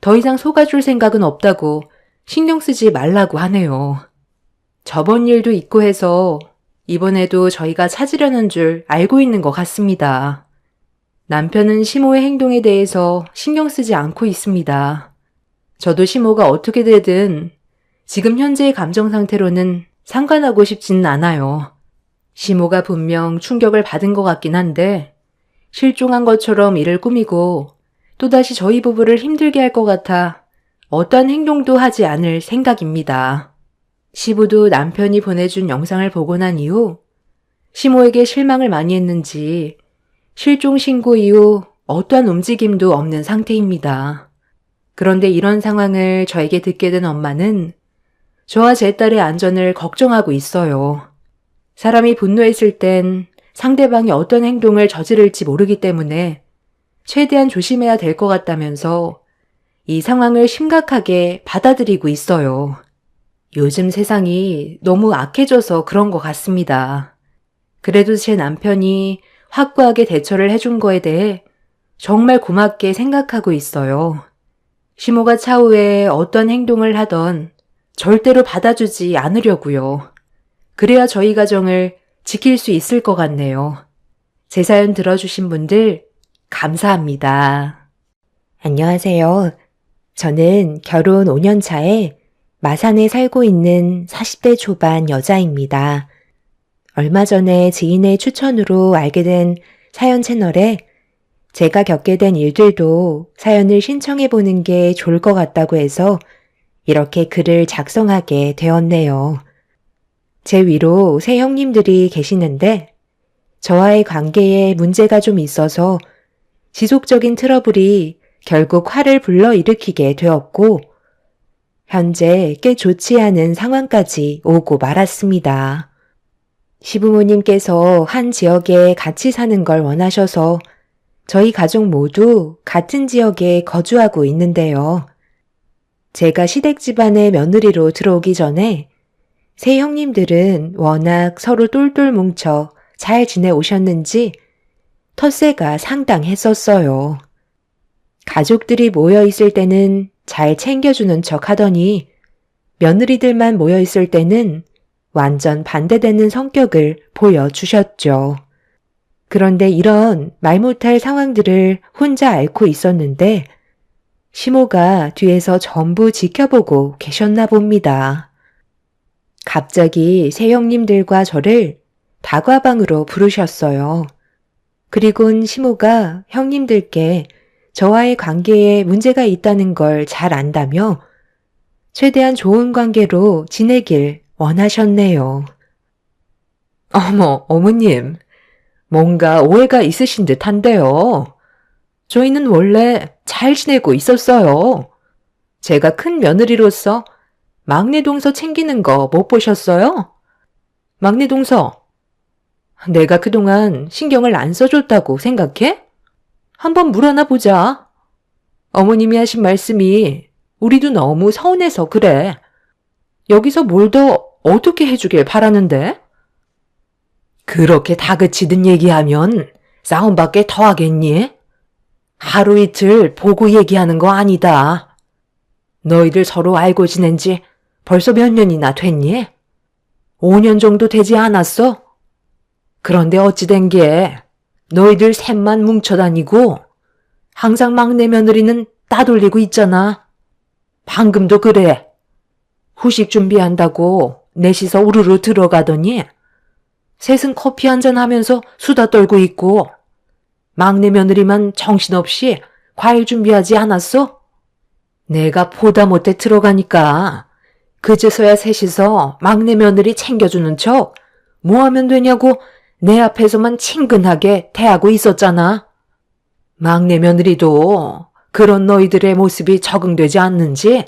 더 이상 속아줄 생각은 없다고 신경 쓰지 말라고 하네요. 저번 일도 있고 해서 이번에도 저희가 찾으려는 줄 알고 있는 것 같습니다. 남편은 시모의 행동에 대해서 신경 쓰지 않고 있습니다. 저도 시모가 어떻게 되든 지금 현재의 감정 상태로는 상관하고 싶지는 않아요. 시모가 분명 충격을 받은 것 같긴 한데 실종한 것처럼 이를 꾸미고 또다시 저희 부부를 힘들게 할 것 같아 어떠한 행동도 하지 않을 생각입니다. 시부도 남편이 보내준 영상을 보고 난 이후 시모에게 실망을 많이 했는지 실종 신고 이후 어떠한 움직임도 없는 상태입니다. 그런데 이런 상황을 저에게 듣게 된 엄마는 저와 제 딸의 안전을 걱정하고 있어요. 사람이 분노했을 땐 상대방이 어떤 행동을 저지를지 모르기 때문에 최대한 조심해야 될 것 같다면서 이 상황을 심각하게 받아들이고 있어요. 요즘 세상이 너무 악해져서 그런 것 같습니다. 그래도 제 남편이 확고하게 대처를 해준 거에 대해 정말 고맙게 생각하고 있어요. 시모가 차후에 어떤 행동을 하던 절대로 받아주지 않으려고요. 그래야 저희 가정을 지킬 수 있을 것 같네요. 제 사연 들어주신 분들 감사합니다. 안녕하세요. 저는 결혼 5년 차에 마산에 살고 있는 40대 초반 여자입니다. 얼마 전에 지인의 추천으로 알게 된 사연 채널에 제가 겪게 된 일들도 사연을 신청해보는 게 좋을 것 같다고 해서 이렇게 글을 작성하게 되었네요. 제 위로 세 형님들이 계시는데 저와의 관계에 문제가 좀 있어서 지속적인 트러블이 결국 화를 불러일으키게 되었고 현재 꽤 좋지 않은 상황까지 오고 말았습니다. 시부모님께서 한 지역에 같이 사는 걸 원하셔서 저희 가족 모두 같은 지역에 거주하고 있는데요. 제가 시댁 집안의 며느리로 들어오기 전에 세 형님들은 워낙 서로 똘똘 뭉쳐 잘 지내오셨는지 텃세가 상당했었어요. 가족들이 모여있을 때는 잘 챙겨주는 척 하더니 며느리들만 모여있을 때는 완전 반대되는 성격을 보여주셨죠. 그런데 이런 말 못할 상황들을 혼자 앓고 있었는데 시모가 뒤에서 전부 지켜보고 계셨나 봅니다. 갑자기 세 형님들과 저를 다과방으로 부르셨어요. 그리곤 시모가 형님들께 저와의 관계에 문제가 있다는 걸 잘 안다며 최대한 좋은 관계로 지내길 원하셨네요. 어머, 어머님, 뭔가 오해가 있으신 듯한데요. 저희는 원래 잘 지내고 있었어요. 제가 큰 며느리로서 막내 동서 챙기는 거 못 보셨어요? 막내 동서, 내가 그동안 신경을 안 써줬다고 생각해? 한번 물어나 보자. 어머님이 하신 말씀이 우리도 너무 서운해서 그래. 여기서 뭘 더 어떻게 해주길 바라는데? 그렇게 다그치듯 얘기하면 싸움밖에 더 하겠니? 하루 이틀 보고 얘기하는 거 아니다. 너희들 서로 알고 지낸 지 벌써 몇 년이나 됐니? 5년 정도 되지 않았어? 그런데 어찌 된 게 너희들 셋만 뭉쳐다니고 항상 막내 며느리는 따돌리고 있잖아. 방금도 그래. 후식 준비한다고 넷이서 우르르 들어가더니 셋은 커피 한잔 하면서 수다 떨고 있고 막내 며느리만 정신없이 과일 준비하지 않았어? 내가 보다 못해 들어가니까 그제서야 셋이서 막내 며느리 챙겨주는 척 뭐 하면 되냐고 내 앞에서만 친근하게 대하고 있었잖아. 막내 며느리도 그런 너희들의 모습이 적응되지 않는지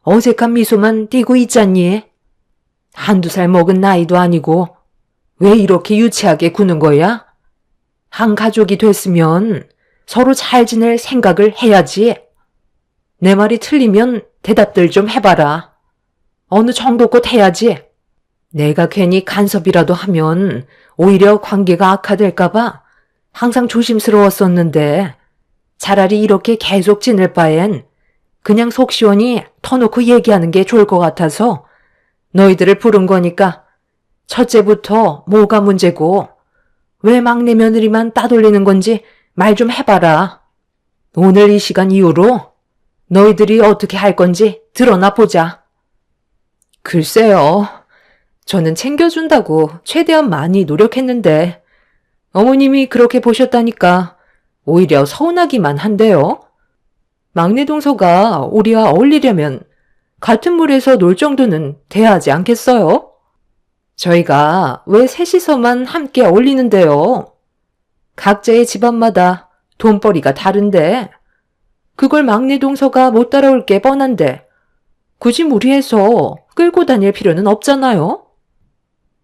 어색한 미소만 띠고 있잖니. 한두 살 먹은 나이도 아니고 왜 이렇게 유치하게 구는 거야? 한 가족이 됐으면 서로 잘 지낼 생각을 해야지. 내 말이 틀리면 대답들 좀 해봐라. 어느 정도껏 해야지. 내가 괜히 간섭이라도 하면 오히려 관계가 악화될까봐 항상 조심스러웠었는데 차라리 이렇게 계속 지낼 바엔 그냥 속 시원히 터놓고 얘기하는 게 좋을 것 같아서 너희들을 부른 거니까 첫째부터 뭐가 문제고 왜 막내 며느리만 따돌리는 건지 말 좀 해봐라. 오늘 이 시간 이후로 너희들이 어떻게 할 건지 드러나 보자. 글쎄요. 저는 챙겨준다고 최대한 많이 노력했는데 어머님이 그렇게 보셨다니까 오히려 서운하기만 한데요. 막내 동서가 우리와 어울리려면 같은 물에서 놀 정도는 돼야 하지 않겠어요? 저희가 왜 셋이서만 함께 어울리는데요? 각자의 집안마다 돈벌이가 다른데 그걸 막내 동서가 못 따라올 게 뻔한데 굳이 무리해서 끌고 다닐 필요는 없잖아요?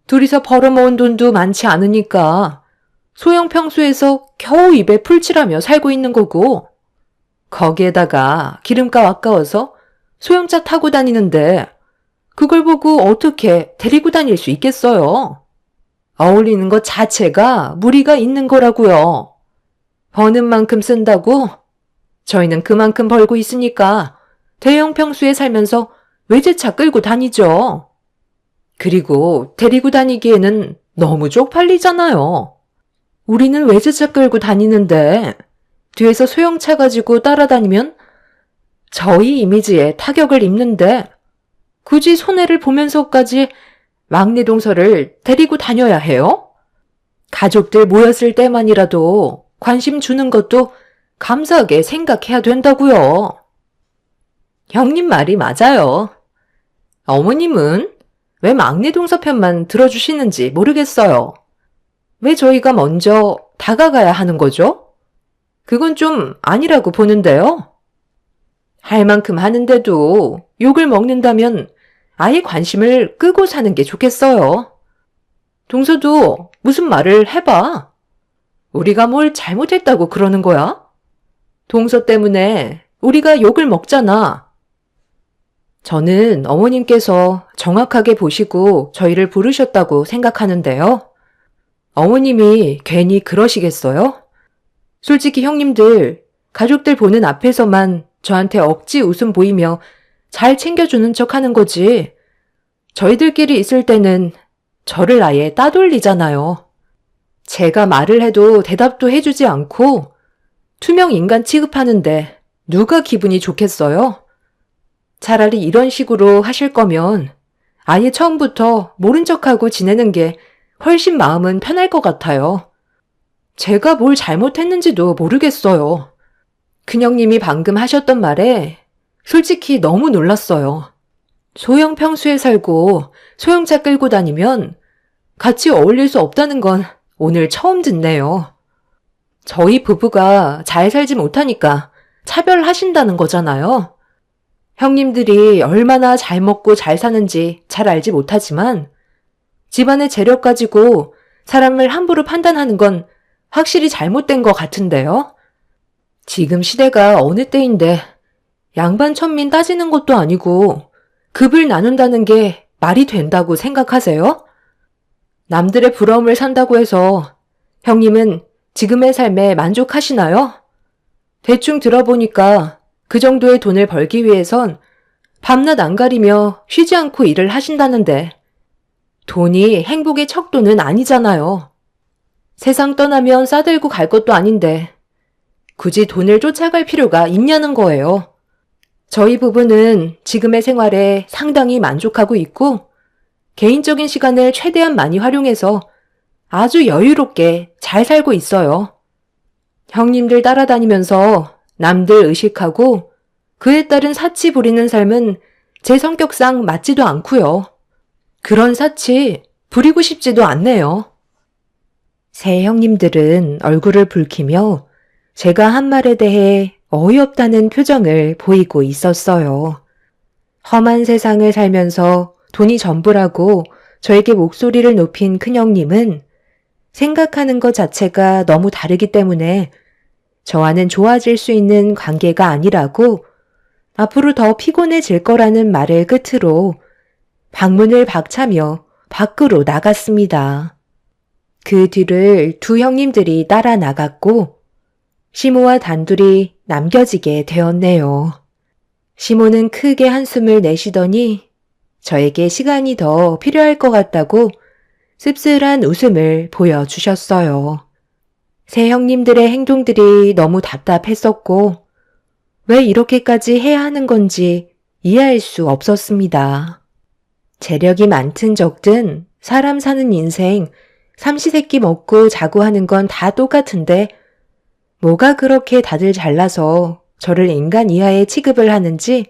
둘이서 벌어모은 돈도 많지 않으니까 소형 평수에서 겨우 입에 풀칠하며 살고 있는 거고 거기에다가 기름값 아까워서 소형차 타고 다니는데 그걸 보고 어떻게 데리고 다닐 수 있겠어요? 어울리는 것 자체가 무리가 있는 거라고요. 버는 만큼 쓴다고? 저희는 그만큼 벌고 있으니까 대형 평수에 살면서 외제차 끌고 다니죠. 그리고 데리고 다니기에는 너무 쪽팔리잖아요. 우리는 외제차 끌고 다니는데 뒤에서 소형차 가지고 따라다니면 저희 이미지에 타격을 입는데 굳이 손해를 보면서까지 막내 동서를 데리고 다녀야 해요? 가족들 모였을 때만이라도 관심 주는 것도 감사하게 생각해야 된다고요. 형님 말이 맞아요. 어머님은 왜 막내 동서 편만 들어주시는지 모르겠어요. 왜 저희가 먼저 다가가야 하는 거죠? 그건 좀 아니라고 보는데요. 할 만큼 하는데도 욕을 먹는다면 아예 관심을 끄고 사는 게 좋겠어요. 동서도 무슨 말을 해봐. 우리가 뭘 잘못했다고 그러는 거야? 동서 때문에 우리가 욕을 먹잖아. 저는 어머님께서 정확하게 보시고 저희를 부르셨다고 생각하는데요. 어머님이 괜히 그러시겠어요? 솔직히 형님들, 가족들 보는 앞에서만 저한테 억지 웃음 보이며 잘 챙겨주는 척 하는 거지. 저희들끼리 있을 때는 저를 아예 따돌리잖아요. 제가 말을 해도 대답도 해주지 않고 투명 인간 취급하는데 누가 기분이 좋겠어요? 차라리 이런 식으로 하실 거면 아예 처음부터 모른 척하고 지내는 게 훨씬 마음은 편할 것 같아요. 제가 뭘 잘못했는지도 모르겠어요. 큰형님이 방금 하셨던 말에 솔직히 너무 놀랐어요. 소형 평수에 살고 소형차 끌고 다니면 같이 어울릴 수 없다는 건 오늘 처음 듣네요. 저희 부부가 잘 살지 못하니까 차별하신다는 거잖아요. 형님들이 얼마나 잘 먹고 잘 사는지 잘 알지 못하지만 집안의 재력 가지고 사람을 함부로 판단하는 건 확실히 잘못된 것 같은데요. 지금 시대가 어느 때인데 양반 천민 따지는 것도 아니고 급을 나눈다는 게 말이 된다고 생각하세요? 남들의 부러움을 산다고 해서 형님은 지금의 삶에 만족하시나요? 대충 들어보니까 그 정도의 돈을 벌기 위해선 밤낮 안 가리며 쉬지 않고 일을 하신다는데 돈이 행복의 척도는 아니잖아요. 세상 떠나면 싸들고 갈 것도 아닌데 굳이 돈을 쫓아갈 필요가 있냐는 거예요. 저희 부부는 지금의 생활에 상당히 만족하고 있고 개인적인 시간을 최대한 많이 활용해서 아주 여유롭게 잘 살고 있어요. 형님들 따라다니면서 남들 의식하고 그에 따른 사치 부리는 삶은 제 성격상 맞지도 않고요. 그런 사치 부리고 싶지도 않네요. 새 형님들은 얼굴을 붉히며 제가 한 말에 대해 어이없다는 표정을 보이고 있었어요. 험한 세상을 살면서 돈이 전부라고 저에게 목소리를 높인 큰형님은 생각하는 것 자체가 너무 다르기 때문에 저와는 좋아질 수 있는 관계가 아니라고 앞으로 더 피곤해질 거라는 말을 끝으로 방문을 박차며 밖으로 나갔습니다. 그 뒤를 두 형님들이 따라 나갔고 시모와 단둘이 남겨지게 되었네요. 시모는 크게 한숨을 내쉬더니 저에게 시간이 더 필요할 것 같다고 씁쓸한 웃음을 보여주셨어요. 새 형님들의 행동들이 너무 답답했었고 왜 이렇게까지 해야 하는 건지 이해할 수 없었습니다. 재력이 많든 적든 사람 사는 인생 삼시세끼 먹고 자고 하는 건 다 똑같은데 뭐가 그렇게 다들 잘나서 저를 인간 이하의 취급을 하는지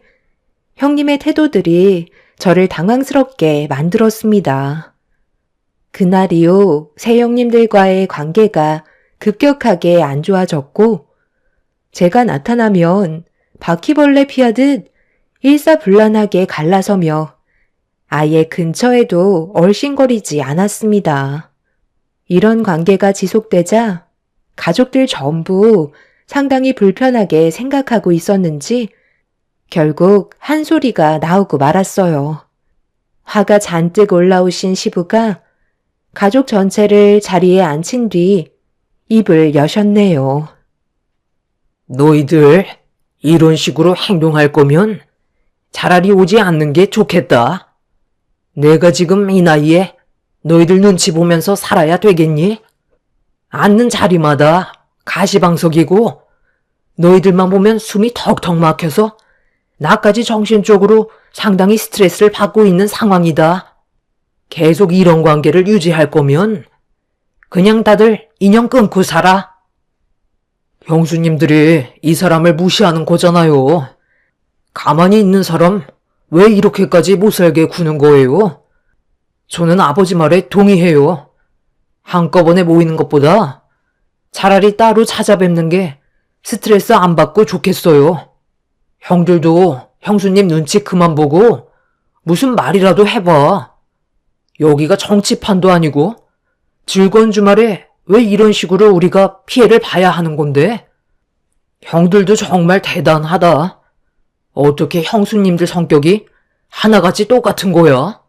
형님의 태도들이 저를 당황스럽게 만들었습니다. 그날 이후 새 형님들과의 관계가 급격하게 안 좋아졌고 제가 나타나면 바퀴벌레 피하듯 일사불란하게 갈라서며 아예 근처에도 얼씬거리지 않았습니다. 이런 관계가 지속되자 가족들 전부 상당히 불편하게 생각하고 있었는지 결국 한 소리가 나오고 말았어요. 화가 잔뜩 올라오신 시부가 가족 전체를 자리에 앉힌 뒤 입을 여셨네요. 너희들 이런 식으로 행동할 거면 차라리 오지 않는 게 좋겠다. 내가 지금 이 나이에 너희들 눈치 보면서 살아야 되겠니? 앉는 자리마다 가시방석이고 너희들만 보면 숨이 턱턱 막혀서 나까지 정신적으로 상당히 스트레스를 받고 있는 상황이다. 계속 이런 관계를 유지할 거면 그냥 다들 인연 끊고 살아. 형수님들이 이 사람을 무시하는 거잖아요. 가만히 있는 사람 왜 이렇게까지 못살게 구는 거예요? 저는 아버지 말에 동의해요. 한꺼번에 모이는 것보다 차라리 따로 찾아뵙는 게 스트레스 안 받고 좋겠어요. 형들도 형수님 눈치 그만 보고 무슨 말이라도 해봐. 여기가 정치판도 아니고 즐거운 주말에 왜 이런 식으로 우리가 피해를 봐야 하는 건데? 형들도 정말 대단하다. 어떻게 형수님들 성격이 하나같이 똑같은 거야?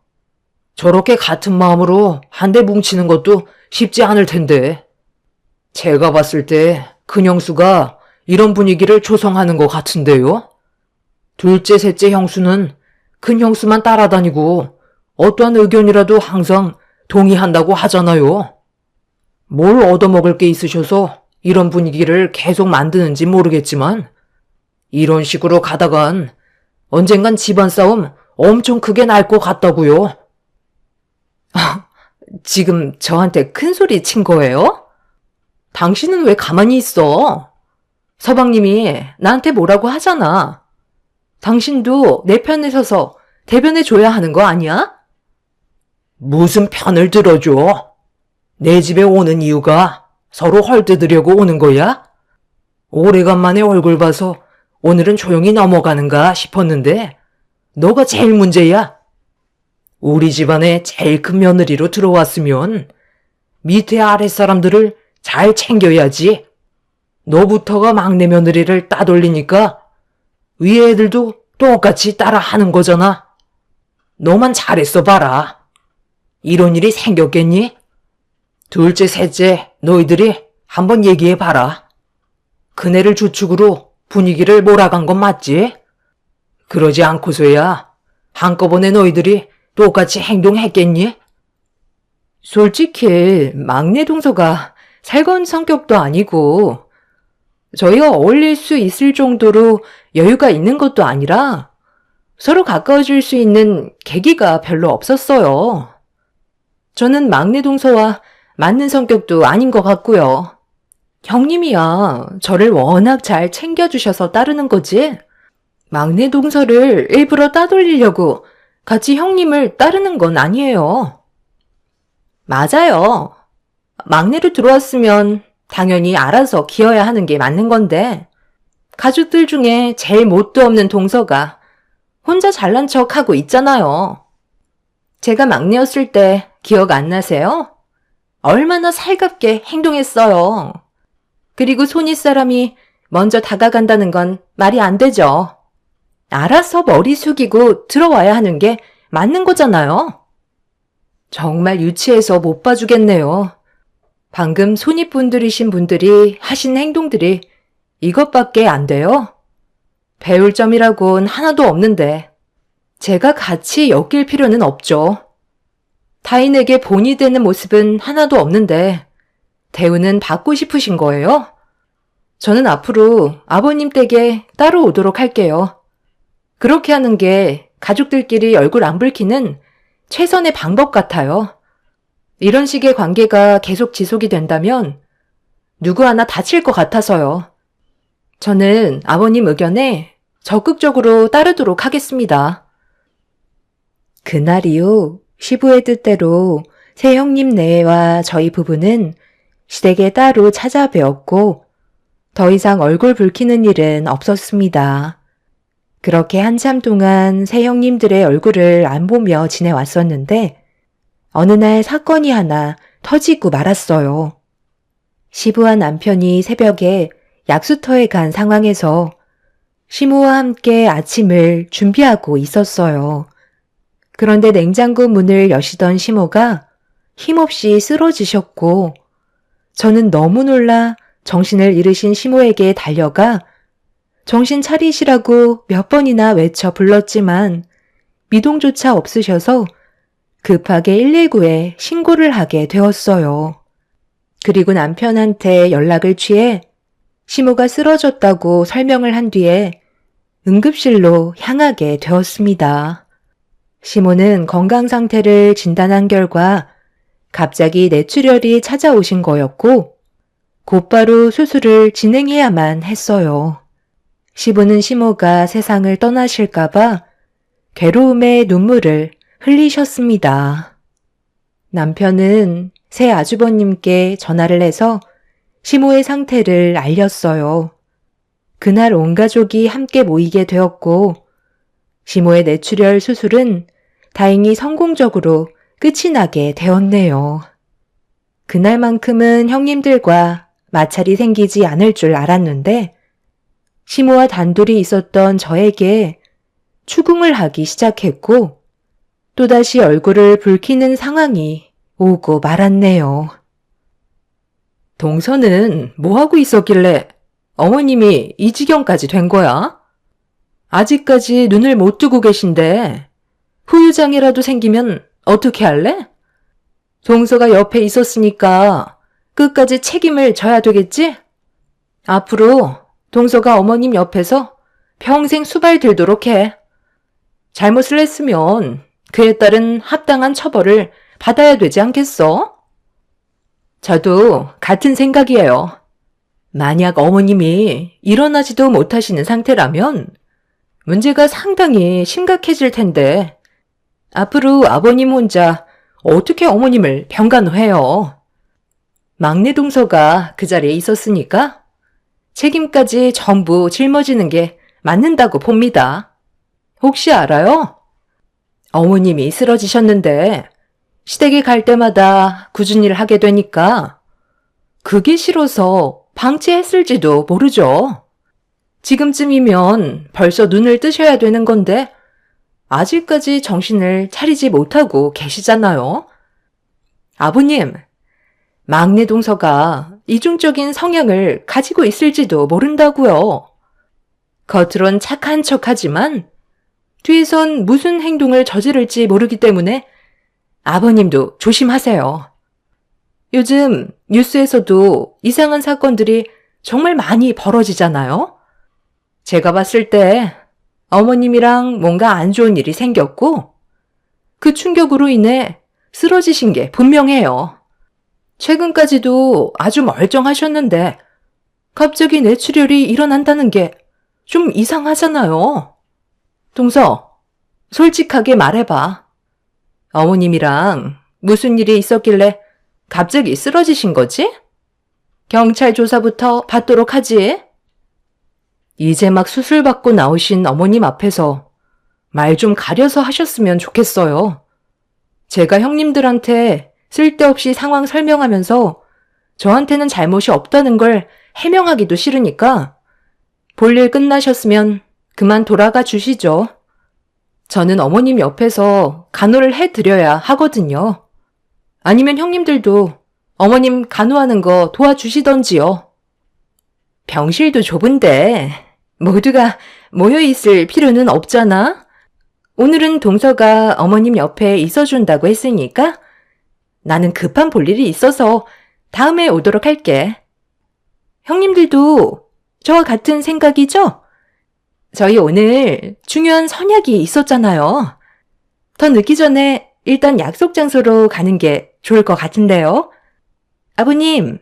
저렇게 같은 마음으로 한데 뭉치는 것도 쉽지 않을 텐데. 제가 봤을 때 큰형수가 이런 분위기를 조성하는 것 같은데요. 둘째, 셋째 형수는 큰형수만 따라다니고 어떠한 의견이라도 항상 동의한다고 하잖아요. 뭘 얻어먹을 게 있으셔서 이런 분위기를 계속 만드는지 모르겠지만 이런 식으로 가다간 언젠간 집안 싸움 엄청 크게 날 것 같다고요. 지금 저한테 큰 소리 친 거예요? 당신은 왜 가만히 있어? 서방님이 나한테 뭐라고 하잖아. 당신도 내 편에 서서 대변해 줘야 하는 거 아니야? 무슨 편을 들어줘? 내 집에 오는 이유가 서로 헐뜯으려고 오는 거야? 오래간만에 얼굴 봐서 오늘은 조용히 넘어가는가 싶었는데 너가 제일 문제야. 우리 집안에 제일 큰 며느리로 들어왔으면 밑에 아랫사람들을 잘 챙겨야지. 너부터가 막내 며느리를 따돌리니까 위에 애들도 똑같이 따라 하는 거잖아. 너만 잘했어 봐라. 이런 일이 생겼겠니? 둘째, 셋째, 너희들이 한번 얘기해봐라. 그네를 주축으로 분위기를 몰아간 건 맞지? 그러지 않고서야 한꺼번에 너희들이 똑같이 행동했겠니? 솔직히 막내 동서가 살가운 성격도 아니고 저희가 어울릴 수 있을 정도로 여유가 있는 것도 아니라 서로 가까워질 수 있는 계기가 별로 없었어요. 저는 막내 동서와 맞는 성격도 아닌 것 같고요. 형님이야 저를 워낙 잘 챙겨주셔서 따르는 거지 막내 동서를 일부러 따돌리려고 같이 형님을 따르는 건 아니에요. 맞아요. 막내로 들어왔으면 당연히 알아서 기어야 하는 게 맞는 건데 가족들 중에 제일 뭣도 없는 동서가 혼자 잘난 척하고 있잖아요. 제가 막내였을 때 기억 안 나세요? 얼마나 살갑게 행동했어요. 그리고 손윗 사람이 먼저 다가간다는 건 말이 안 되죠. 알아서 머리 숙이고 들어와야 하는 게 맞는 거잖아요. 정말 유치해서 못 봐주겠네요. 방금 손윗분들이신 분들이 하신 행동들이 이것밖에 안 돼요? 배울 점이라곤 하나도 없는데 제가 같이 엮일 필요는 없죠. 타인에게 본이 되는 모습은 하나도 없는데 대우는 받고 싶으신 거예요? 저는 앞으로 아버님 댁에 따로 오도록 할게요. 그렇게 하는 게 가족들끼리 얼굴 안 붉히는 최선의 방법 같아요. 이런 식의 관계가 계속 지속이 된다면 누구 하나 다칠 것 같아서요. 저는 아버님 의견에 적극적으로 따르도록 하겠습니다. 그날 이후 시부의 뜻대로 새 형님 내외와 저희 부부는 시댁에 따로 찾아뵈었고 더 이상 얼굴 붉히는 일은 없었습니다. 그렇게 한참 동안 새 형님들의 얼굴을 안 보며 지내왔었는데 어느 날 사건이 하나 터지고 말았어요. 시부와 남편이 새벽에 약수터에 간 상황에서 시모와 함께 아침을 준비하고 있었어요. 그런데 냉장고 문을 여시던 시모가 힘없이 쓰러지셨고 저는 너무 놀라 정신을 잃으신 시모에게 달려가 정신 차리시라고 몇 번이나 외쳐 불렀지만 미동조차 없으셔서 급하게 119에 신고를 하게 되었어요. 그리고 남편한테 연락을 취해 시모가 쓰러졌다고 설명을 한 뒤에 응급실로 향하게 되었습니다. 시모는 건강 상태를 진단한 결과 갑자기 뇌출혈이 찾아오신 거였고 곧바로 수술을 진행해야만 했어요. 시부는 시모가 세상을 떠나실까봐 괴로움의 눈물을 흘리셨습니다. 남편은 새 아주버님께 전화를 해서 시모의 상태를 알렸어요. 그날 온 가족이 함께 모이게 되었고 시모의 뇌출혈 수술은 다행히 성공적으로 끝이 나게 되었네요. 그날만큼은 형님들과 마찰이 생기지 않을 줄 알았는데 시모와 단둘이 있었던 저에게 추궁을 하기 시작했고 또다시 얼굴을 붉히는 상황이 오고 말았네요. 동서는 뭐하고 있었길래 어머님이 이 지경까지 된 거야? 아직까지 눈을 못 뜨고 계신데 후유장애라도 생기면 어떻게 할래? 동서가 옆에 있었으니까 끝까지 책임을 져야 되겠지? 앞으로 동서가 어머님 옆에서 평생 수발 들도록 해. 잘못을 했으면 그에 따른 합당한 처벌을 받아야 되지 않겠어? 저도 같은 생각이에요. 만약 어머님이 일어나지도 못하시는 상태라면 문제가 상당히 심각해질 텐데 앞으로 아버님 혼자 어떻게 어머님을 병간호해요? 막내 동서가 그 자리에 있었으니까 책임까지 전부 짊어지는 게 맞는다고 봅니다. 혹시 알아요? 어머님이 쓰러지셨는데 시댁에 갈 때마다 굳은 일을 하게 되니까 그게 싫어서 방치했을지도 모르죠. 지금쯤이면 벌써 눈을 뜨셔야 되는 건데 아직까지 정신을 차리지 못하고 계시잖아요. 아버님, 막내 동서가 이중적인 성향을 가지고 있을지도 모른다고요. 겉으론 착한 척하지만 뒤에선 무슨 행동을 저지를지 모르기 때문에 아버님도 조심하세요. 요즘 뉴스에서도 이상한 사건들이 정말 많이 벌어지잖아요. 제가 봤을 때 어머님이랑 뭔가 안 좋은 일이 생겼고 그 충격으로 인해 쓰러지신 게 분명해요. 최근까지도 아주 멀쩡하셨는데 갑자기 뇌출혈이 일어난다는 게 좀 이상하잖아요. 동서, 솔직하게 말해봐. 어머님이랑 무슨 일이 있었길래 갑자기 쓰러지신 거지? 경찰 조사부터 받도록 하지. 이제 막 수술 받고 나오신 어머님 앞에서 말 좀 가려서 하셨으면 좋겠어요. 제가 형님들한테 쓸데없이 상황 설명하면서 저한테는 잘못이 없다는 걸 해명하기도 싫으니까 볼일 끝나셨으면 그만 돌아가 주시죠. 저는 어머님 옆에서 간호를 해드려야 하거든요. 아니면 형님들도 어머님 간호하는 거 도와주시던지요. 병실도 좁은데 모두가 모여있을 필요는 없잖아. 오늘은 동서가 어머님 옆에 있어준다고 했으니까 나는 급한 볼일이 있어서 다음에 오도록 할게. 형님들도 저와 같은 생각이죠? 저희 오늘 중요한 선약이 있었잖아요. 더 늦기 전에 일단 약속 장소로 가는 게 좋을 것 같은데요. 아버님,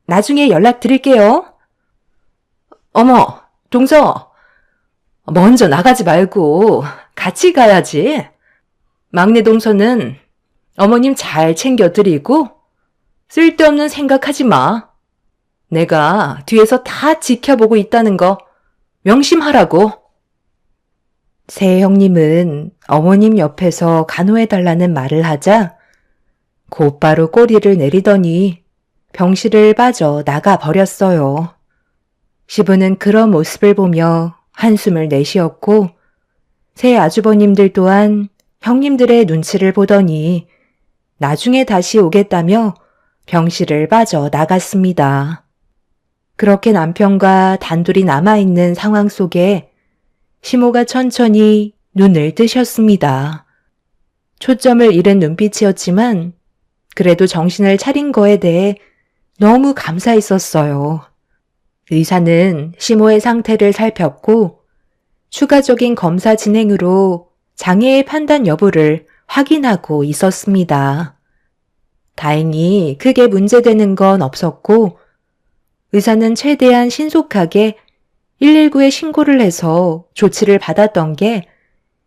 나중에 연락드릴게요. 어머, 동서. 먼저 나가지 말고 같이 가야지. 막내 동서는 어머님 잘 챙겨드리고 쓸데없는 생각하지 마. 내가 뒤에서 다 지켜보고 있다는 거 명심하라고. 새 형님은 어머님 옆에서 간호해달라는 말을 하자 곧바로 꼬리를 내리더니 병실을 빠져 나가 버렸어요. 시부는 그런 모습을 보며 한숨을 내쉬었고 새 아주버님들 또한 형님들의 눈치를 보더니 나중에 다시 오겠다며 병실을 빠져 나갔습니다. 그렇게 남편과 단둘이 남아있는 상황 속에 시모가 천천히 눈을 뜨셨습니다. 초점을 잃은 눈빛이었지만 그래도 정신을 차린 거에 대해 너무 감사했었어요. 의사는 시모의 상태를 살폈고 추가적인 검사 진행으로 장애의 판단 여부를 확인하고 있었습니다. 다행히 크게 문제되는 건 없었고 의사는 최대한 신속하게 119에 신고를 해서 조치를 받았던 게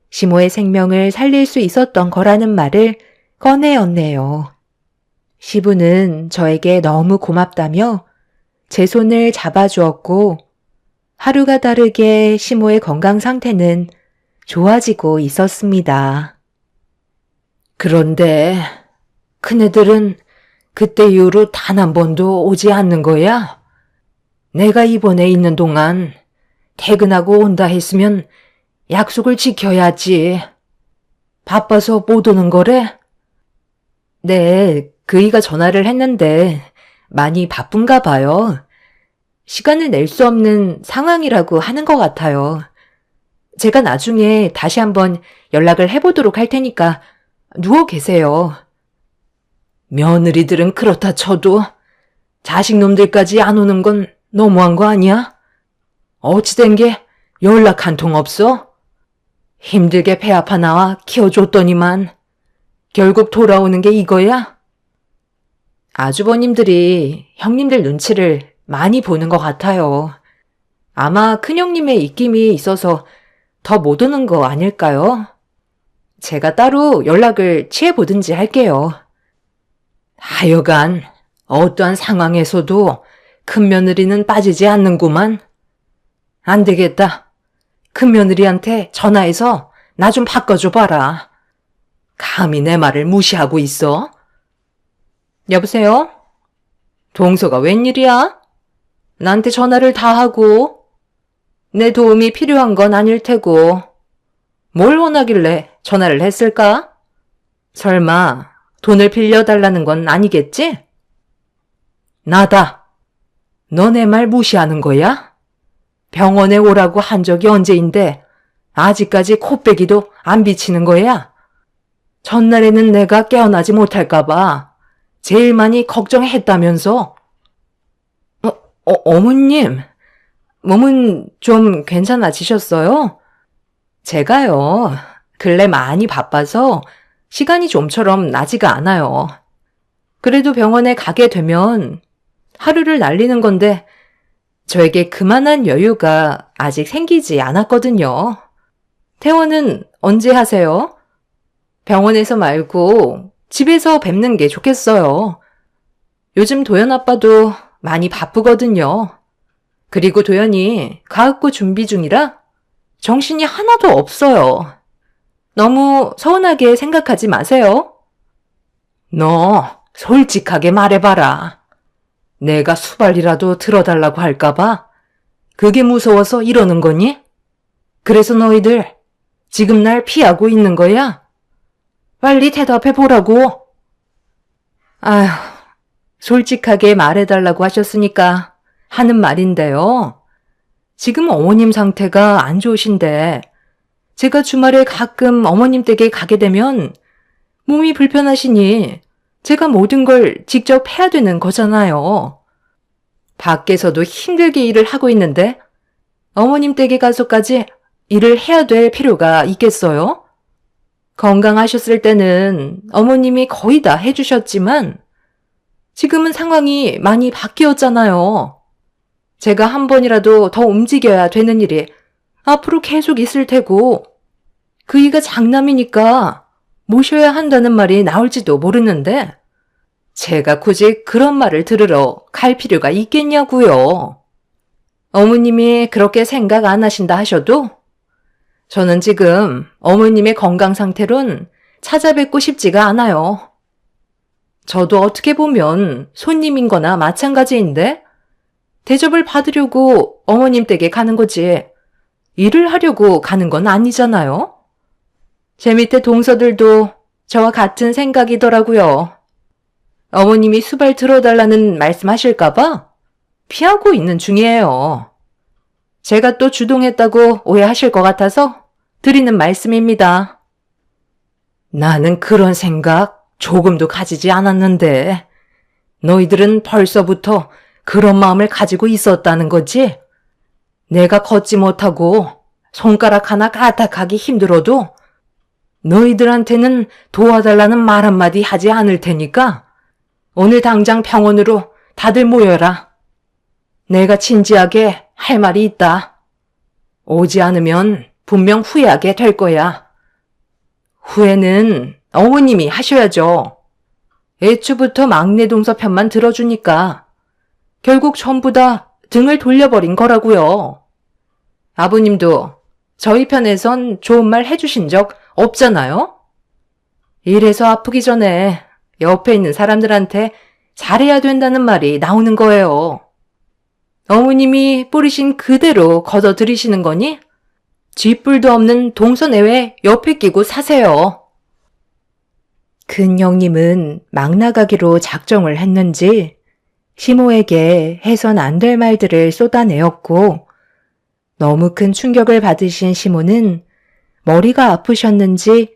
시모의 생명을 살릴 수 있었던 거라는 말을 꺼내었네요. 시부는 저에게 너무 고맙다며 제 손을 잡아주었고 하루가 다르게 시모의 건강 상태는 좋아지고 있었습니다. 그런데 큰애들은 그때 이후로 단 한 번도 오지 않는 거야? 내가 입원해 있는 동안 퇴근하고 온다 했으면 약속을 지켜야지. 바빠서 못 오는 거래? 네, 그이가 전화를 했는데 많이 바쁜가 봐요. 시간을 낼 수 없는 상황이라고 하는 것 같아요. 제가 나중에 다시 한번 연락을 해보도록 할 테니까 누워 계세요. 며느리들은 그렇다 쳐도 자식놈들까지 안 오는 건 너무한 거 아니야? 어찌된 게 연락 한 통 없어? 힘들게 배 아파 나와 키워줬더니만 결국 돌아오는 게 이거야? 아주버님들이 형님들 눈치를 많이 보는 것 같아요. 아마 큰형님의 입김이 있어서 더 못 오는 거 아닐까요? 제가 따로 연락을 취해보든지 할게요. 하여간 어떠한 상황에서도 큰며느리는 빠지지 않는구만. 안 되겠다. 큰며느리한테 전화해서 나 좀 바꿔줘봐라. 감히 내 말을 무시하고 있어? 여보세요? 동서가 웬일이야? 나한테 전화를 다 하고 내 도움이 필요한 건 아닐 테고 뭘 원하길래 전화를 했을까? 설마 돈을 빌려달라는 건 아니겠지? 나다. 너 내 말 무시하는 거야? 병원에 오라고 한 적이 언제인데 아직까지 코빼기도 안 비치는 거야? 전날에는 내가 깨어나지 못할까봐 제일 많이 걱정했다면서. 어머님, 몸은 좀 괜찮아지셨어요? 제가요, 근래 많이 바빠서 시간이 좀처럼 나지가 않아요. 그래도 병원에 가게 되면 하루를 날리는 건데 저에게 그만한 여유가 아직 생기지 않았거든요. 퇴원은 언제 하세요? 병원에서 말고 집에서 뵙는 게 좋겠어요. 요즘 도연 아빠도 많이 바쁘거든요. 그리고 도연이 가학고 준비 중이라 정신이 하나도 없어요. 너무 서운하게 생각하지 마세요. 너 솔직하게 말해봐라. 내가 수발이라도 들어달라고 할까봐? 그게 무서워서 이러는 거니? 그래서 너희들 지금 날 피하고 있는 거야? 빨리 대답해 보라고. 아휴, 솔직하게 말해달라고 하셨으니까 하는 말인데요. 지금 어머님 상태가 안 좋으신데 제가 주말에 가끔 어머님 댁에 가게 되면 몸이 불편하시니 제가 모든 걸 직접 해야 되는 거잖아요. 밖에서도 힘들게 일을 하고 있는데 어머님 댁에 가서까지 일을 해야 될 필요가 있겠어요? 건강하셨을 때는 어머님이 거의 다 해주셨지만 지금은 상황이 많이 바뀌었잖아요. 제가 한 번이라도 더 움직여야 되는 일이 앞으로 계속 있을 테고 그 이가 장남이니까 모셔야 한다는 말이 나올지도 모르는데 제가 굳이 그런 말을 들으러 갈 필요가 있겠냐고요. 어머님이 그렇게 생각 안 하신다 하셔도 저는 지금 어머님의 건강 상태론 찾아뵙고 싶지가 않아요. 저도 어떻게 보면 손님인 거나 마찬가지인데 대접을 받으려고 어머님 댁에 가는 거지 일을 하려고 가는 건 아니잖아요. 제 밑에 동서들도 저와 같은 생각이더라고요. 어머님이 수발 들어달라는 말씀하실까봐 피하고 있는 중이에요. 제가 또 주동했다고 오해하실 것 같아서 드리는 말씀입니다. 나는 그런 생각 조금도 가지지 않았는데 너희들은 벌써부터 그런 마음을 가지고 있었다는 거지? 내가 걷지 못하고 손가락 하나 까딱하기 힘들어도 너희들한테는 도와달라는 말 한마디 하지 않을 테니까 오늘 당장 병원으로 다들 모여라. 내가 진지하게 할 말이 있다. 오지 않으면 분명 후회하게 될 거야. 후회는 어머님이 하셔야죠. 애초부터 막내 동서 편만 들어주니까 결국 전부 다 등을 돌려버린 거라고요. 아버님도 저희 편에선 좋은 말 해주신 적 없잖아요? 이래서 아프기 전에 옆에 있는 사람들한테 잘해야 된다는 말이 나오는 거예요. 어머님이 뿌리신 그대로 걷어들이시는 거니? 쥐뿔도 없는 동서내외 옆에 끼고 사세요. 큰 형님은 막 나가기로 작정을 했는지 시모에게 해선 안 될 말들을 쏟아내었고 너무 큰 충격을 받으신 시모는 머리가 아프셨는지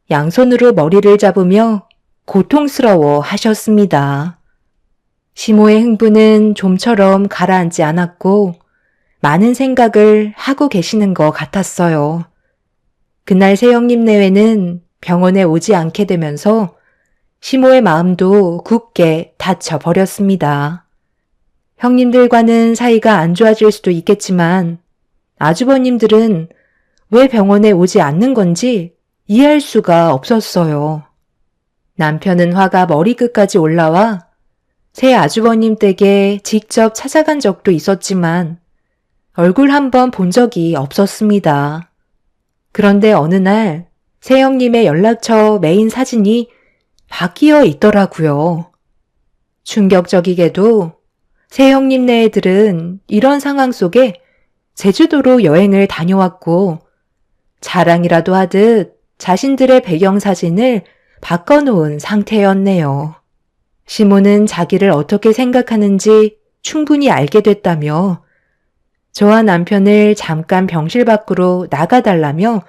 양손으로 머리를 잡으며 고통스러워 하셨습니다. 시모의 흥분은 좀처럼 가라앉지 않았고 많은 생각을 하고 계시는 것 같았어요. 그날 새형님 내외는 병원에 오지 않게 되면서 시모의 마음도 굳게 닫혀버렸습니다. 형님들과는 사이가 안 좋아질 수도 있겠지만 아주버님들은 왜 병원에 오지 않는 건지 이해할 수가 없었어요. 남편은 화가 머리끝까지 올라와 새 아주버님 댁에 직접 찾아간 적도 있었지만 얼굴 한번 본 적이 없었습니다. 그런데 어느 날 새형님의 연락처 메인 사진이 바뀌어 있더라고요. 충격적이게도 새형님 네들은 이런 상황 속에 제주도로 여행을 다녀왔고 자랑이라도 하듯 자신들의 배경사진을 바꿔놓은 상태였네요. 시모는 자기를 어떻게 생각하는지 충분히 알게 됐다며 저와 남편을 잠깐 병실 밖으로 나가달라며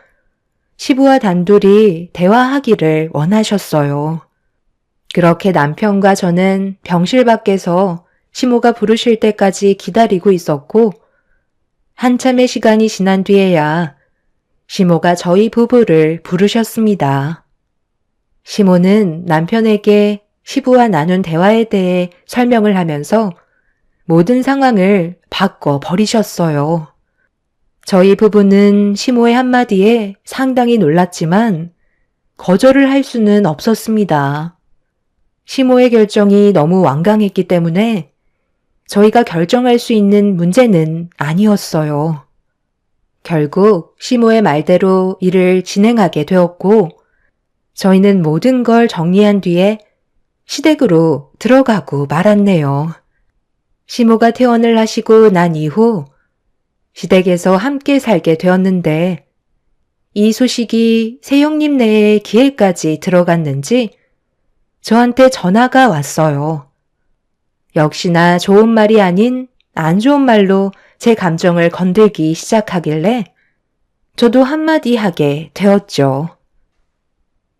시부와 단둘이 대화하기를 원하셨어요. 그렇게 남편과 저는 병실 밖에서 시모가 부르실 때까지 기다리고 있었고 한참의 시간이 지난 뒤에야 시모가 저희 부부를 부르셨습니다. 시모는 남편에게 시부와 나눈 대화에 대해 설명을 하면서 모든 상황을 바꿔 버리셨어요. 저희 부부는 시모의 한마디에 상당히 놀랐지만 거절을 할 수는 없었습니다. 시모의 결정이 너무 완강했기 때문에 저희가 결정할 수 있는 문제는 아니었어요. 결국 시모의 말대로 일을 진행하게 되었고 저희는 모든 걸 정리한 뒤에 시댁으로 들어가고 말았네요. 시모가 퇴원을 하시고 난 이후 시댁에서 함께 살게 되었는데 이 소식이 새형님네의 귀에까지 들어갔는지 저한테 전화가 왔어요. 역시나 좋은 말이 아닌 안 좋은 말로 제 감정을 건들기 시작하길래 저도 한마디 하게 되었죠.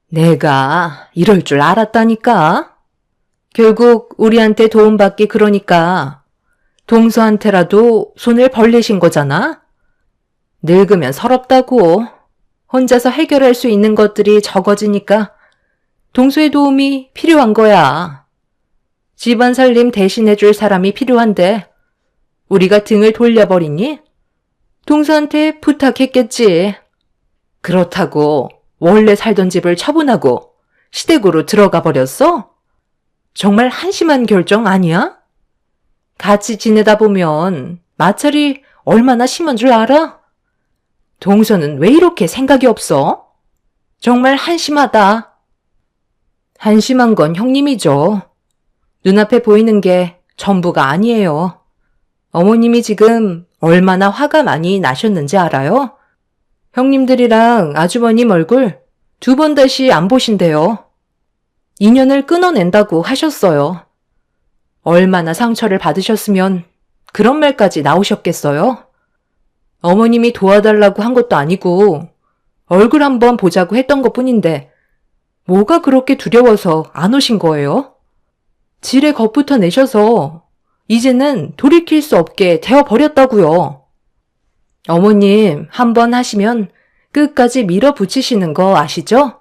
내가 이럴 줄 알았다니까. 결국 우리한테 도움받기 그러니까 동서한테라도 손을 벌리신 거잖아. 늙으면 서럽다고. 혼자서 해결할 수 있는 것들이 적어지니까 동서의 도움이 필요한 거야. 집안 살림 대신해줄 사람이 필요한데 우리가 등을 돌려버리니? 동서한테 부탁했겠지. 그렇다고 원래 살던 집을 처분하고 시댁으로 들어가 버렸어? 정말 한심한 결정 아니야? 같이 지내다 보면 마찰이 얼마나 심한 줄 알아? 동서는 왜 이렇게 생각이 없어? 정말 한심하다. 한심한 건 형님이죠. 눈앞에 보이는 게 전부가 아니에요. 어머님이 지금 얼마나 화가 많이 나셨는지 알아요? 형님들이랑 아주버님 얼굴 2번 다시 안 보신대요. 인연을 끊어낸다고 하셨어요. 얼마나 상처를 받으셨으면 그런 말까지 나오셨겠어요? 어머님이 도와달라고 한 것도 아니고 얼굴 한번 보자고 했던 것뿐인데 뭐가 그렇게 두려워서 안 오신 거예요? 지레 겁부터 내셔서 이제는 돌이킬 수 없게 되어버렸다고요. 어머님 한번 하시면 끝까지 밀어붙이시는 거 아시죠?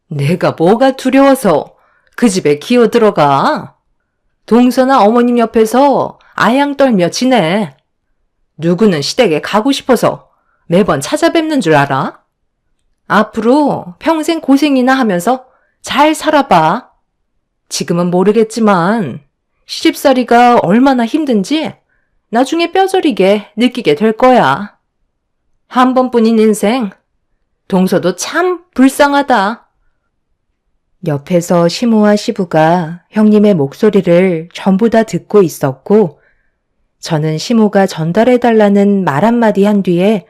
내가 뭐가 두려워서 그 집에 기어 들어가? 동서나 어머님 옆에서 아양 떨며 지내. 누구는 시댁에 가고 싶어서 매번 찾아뵙는 줄 알아? 앞으로 평생 고생이나 하면서 잘 살아봐. 지금은 모르겠지만 시집살이가 얼마나 힘든지 나중에 뼈저리게 느끼게 될 거야. 한 번뿐인 인생, 동서도 참 불쌍하다. 옆에서 시모와 시부가 형님의 목소리를 전부 다 듣고 있었고 저는 시모가 전달해달라는 말 한마디 한 뒤에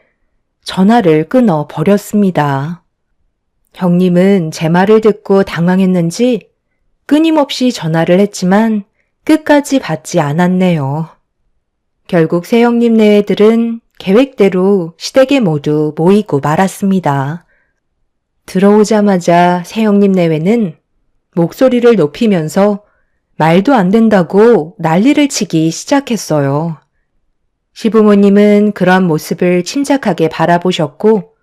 전화를 끊어 버렸습니다. 형님은 제 말을 듣고 당황했는지 끊임없이 전화를 했지만 끝까지 받지 않았네요. 결국 새형님 네애들은 계획대로 시댁에 모두 모이고 말았습니다. 들어오자마자 새형님 내외는 목소리를 높이면서 말도 안 된다고 난리를 치기 시작했어요. 시부모님은 그런 모습을 침착하게 바라보셨고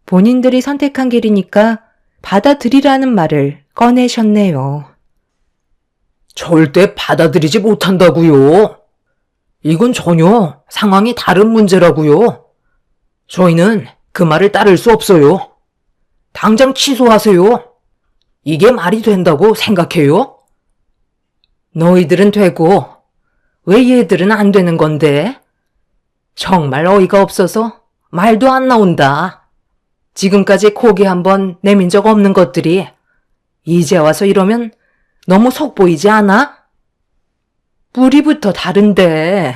본인들이 선택한 길이니까 받아들이라는 말을 꺼내셨네요. 절대 받아들이지 못한다고요. 이건 전혀 상황이 다른 문제라고요. 저희는 그 말을 따를 수 없어요. 당장 취소하세요. 이게 말이 된다고 생각해요? 너희들은 되고 왜 얘들은 안 되는 건데? 정말 어이가 없어서 말도 안 나온다. 지금까지 고개 한번 내민 적 없는 것들이 이제 와서 이러면 너무 속 보이지 않아? 뿌리부터 다른데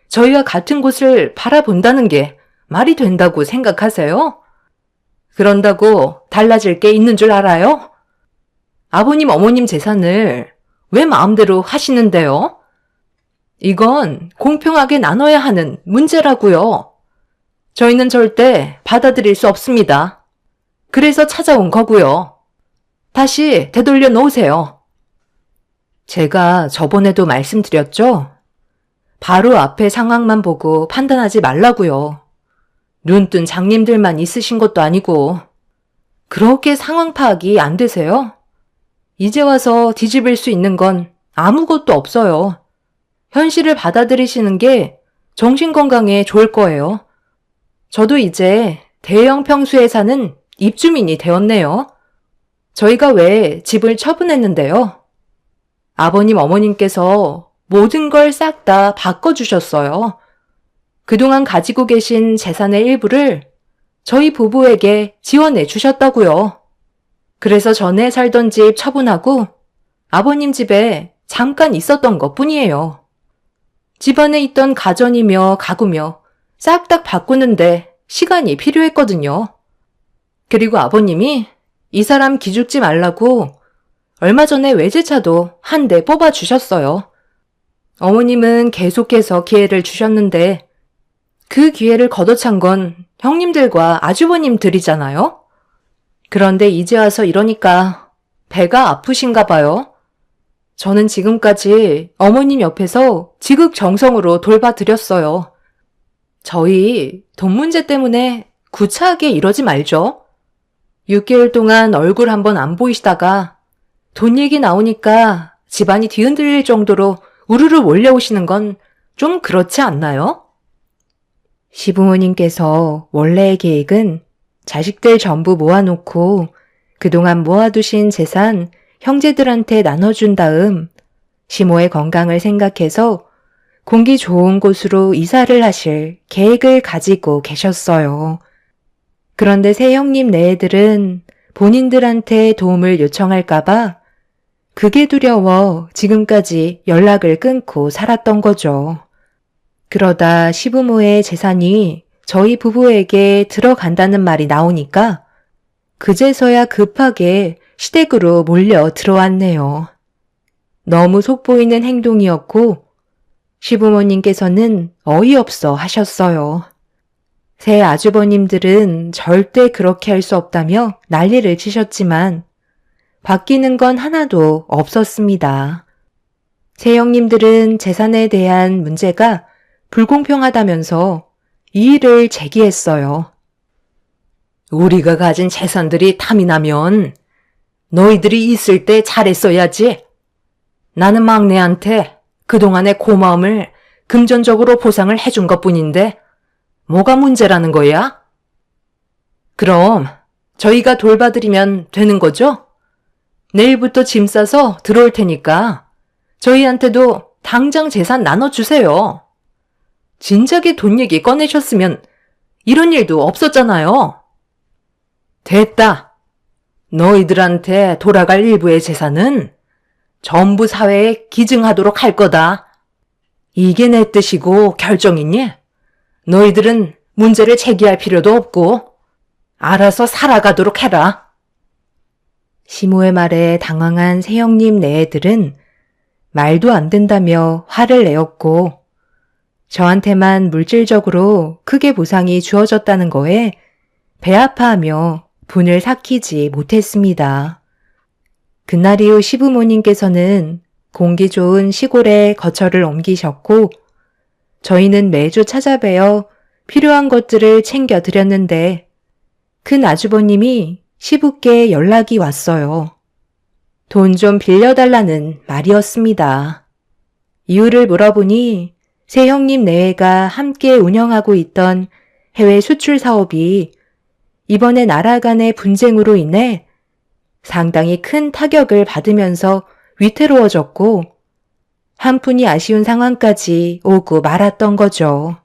저희가 같은 곳을 바라본다는 게 말이 된다고 생각하세요? 그런다고 달라질 게 있는 줄 알아요? 아버님, 어머님 재산을 왜 마음대로 하시는데요? 이건 공평하게 나눠야 하는 문제라고요. 저희는 절대 받아들일 수 없습니다. 그래서 찾아온 거고요. 다시 되돌려 놓으세요. 제가 저번에도 말씀드렸죠? 바로 앞에 상황만 보고 판단하지 말라고요. 눈뜬 장님들만 있으신 것도 아니고. 그렇게 상황 파악이 안 되세요? 이제 와서 뒤집을 수 있는 건 아무것도 없어요. 현실을 받아들이시는 게 정신건강에 좋을 거예요. 저도 이제 대형 평수에 사는 입주민이 되었네요. 저희가 왜 집을 처분했는데요? 아버님, 어머님께서 모든 걸 싹 다 바꿔주셨어요. 그동안 가지고 계신 재산의 일부를 저희 부부에게 지원해 주셨다고요. 그래서 전에 살던 집 처분하고 아버님 집에 잠깐 있었던 것 뿐이에요. 집안에 있던 가전이며 가구며 싹 다 바꾸는데 시간이 필요했거든요. 그리고 아버님이 이 사람 기죽지 말라고 얼마 전에 외제차도 한 대 뽑아주셨어요. 어머님은 계속해서 기회를 주셨는데 그 기회를 걷어찬 건 형님들과 아주버님들이잖아요. 그런데 이제 와서 이러니까 배가 아프신가 봐요. 저는 지금까지 어머님 옆에서 지극정성으로 돌봐드렸어요. 저희 돈 문제 때문에 구차하게 이러지 말죠. 6개월 동안 얼굴 한번 안 보이시다가 돈 얘기 나오니까 집안이 뒤흔들릴 정도로 우르르 몰려오시는 건 좀 그렇지 않나요? 시부모님께서 원래의 계획은 자식들 전부 모아놓고 그동안 모아두신 재산 형제들한테 나눠준 다음 시모의 건강을 생각해서 공기 좋은 곳으로 이사를 하실 계획을 가지고 계셨어요. 그런데 새 형님 네애들은 본인들한테 도움을 요청할까봐 그게 두려워 지금까지 연락을 끊고 살았던 거죠. 그러다 시부모의 재산이 저희 부부에게 들어간다는 말이 나오니까 그제서야 급하게 시댁으로 몰려 들어왔네요. 너무 속보이는 행동이었고 시부모님께서는 어이없어 하셨어요. 새 아주버님들은 절대 그렇게 할 수 없다며 난리를 치셨지만 바뀌는 건 하나도 없었습니다. 새 형님들은 재산에 대한 문제가 불공평하다면서 이의를 제기했어요. 우리가 가진 재산들이 탐이 나면 너희들이 있을 때 잘했어야지. 나는 막내한테 그동안의 고마움을 금전적으로 보상을 해준 것뿐인데 뭐가 문제라는 거야? 그럼 저희가 돌봐드리면 되는 거죠? 내일부터 짐 싸서 들어올 테니까 저희한테도 당장 재산 나눠주세요. 진작에 돈 얘기 꺼내셨으면 이런 일도 없었잖아요. 됐다. 너희들한테 돌아갈 일부의 재산은 전부 사회에 기증하도록 할 거다. 이게 내 뜻이고 결정이니 너희들은 문제를 제기할 필요도 없고 알아서 살아가도록 해라. 시모의 말에 당황한 새형님 네애들은 말도 안 된다며 화를 내었고 저한테만 물질적으로 크게 보상이 주어졌다는 거에 배 아파하며 분을 삭히지 못했습니다. 그날 이후 시부모님께서는 공기 좋은 시골에 거처를 옮기셨고 저희는 매주 찾아뵈어 필요한 것들을 챙겨 드렸는데 큰 아주버님이 시부께 연락이 왔어요. 돈 좀 빌려달라는 말이었습니다. 이유를 물어보니 새 형님 내외가 함께 운영하고 있던 해외 수출 사업이 이번에 나라 간의 분쟁으로 인해 상당히 큰 타격을 받으면서 위태로워졌고 한푼이 아쉬운 상황까지 오고 말았던 거죠.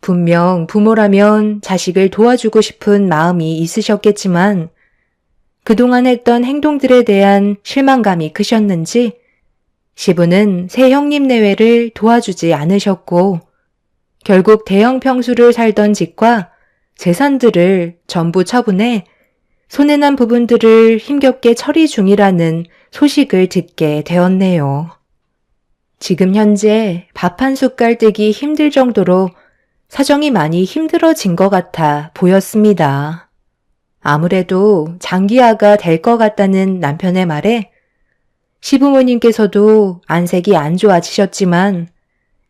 분명 부모라면 자식을 도와주고 싶은 마음이 있으셨겠지만 그동안 했던 행동들에 대한 실망감이 크셨는지 시부는 새 형님 내외를 도와주지 않으셨고 결국 대형 평수를 살던 집과 재산들을 전부 처분해 손해난 부분들을 힘겹게 처리 중이라는 소식을 듣게 되었네요. 지금 현재 밥 한 숟갈 뜨기 힘들 정도로 사정이 많이 힘들어진 것 같아 보였습니다. 아무래도 장기화가 될 것 같다는 남편의 말에 시부모님께서도 안색이 안 좋아지셨지만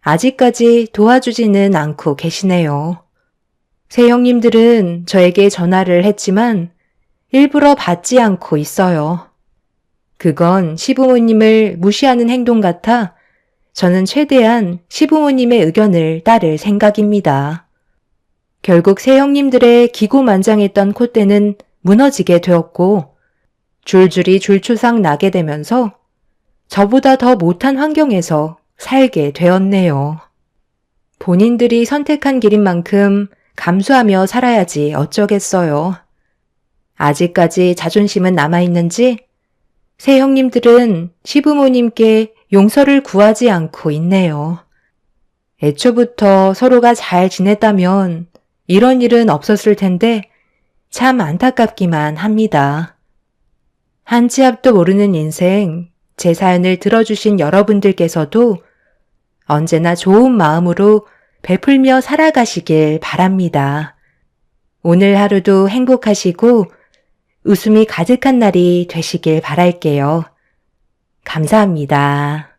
아직까지 도와주지는 않고 계시네요. 새형님들은 저에게 전화를 했지만 일부러 받지 않고 있어요. 그건 시부모님을 무시하는 행동 같아 저는 최대한 시부모님의 의견을 따를 생각입니다. 결국 새형님들의 기고만장했던 콧대는 무너지게 되었고 줄줄이 줄초상 나게 되면서 저보다 더 못한 환경에서 살게 되었네요. 본인들이 선택한 길인 만큼 감수하며 살아야지 어쩌겠어요. 아직까지 자존심은 남아있는지 새형님들은 시부모님께 용서를 구하지 않고 있네요. 애초부터 서로가 잘 지냈다면 이런 일은 없었을 텐데 참 안타깝기만 합니다. 한 치 앞도 모르는 인생, 제 사연을 들어주신 여러분들께서도 언제나 좋은 마음으로 베풀며 살아가시길 바랍니다. 오늘 하루도 행복하시고 웃음이 가득한 날이 되시길 바랄게요. 감사합니다.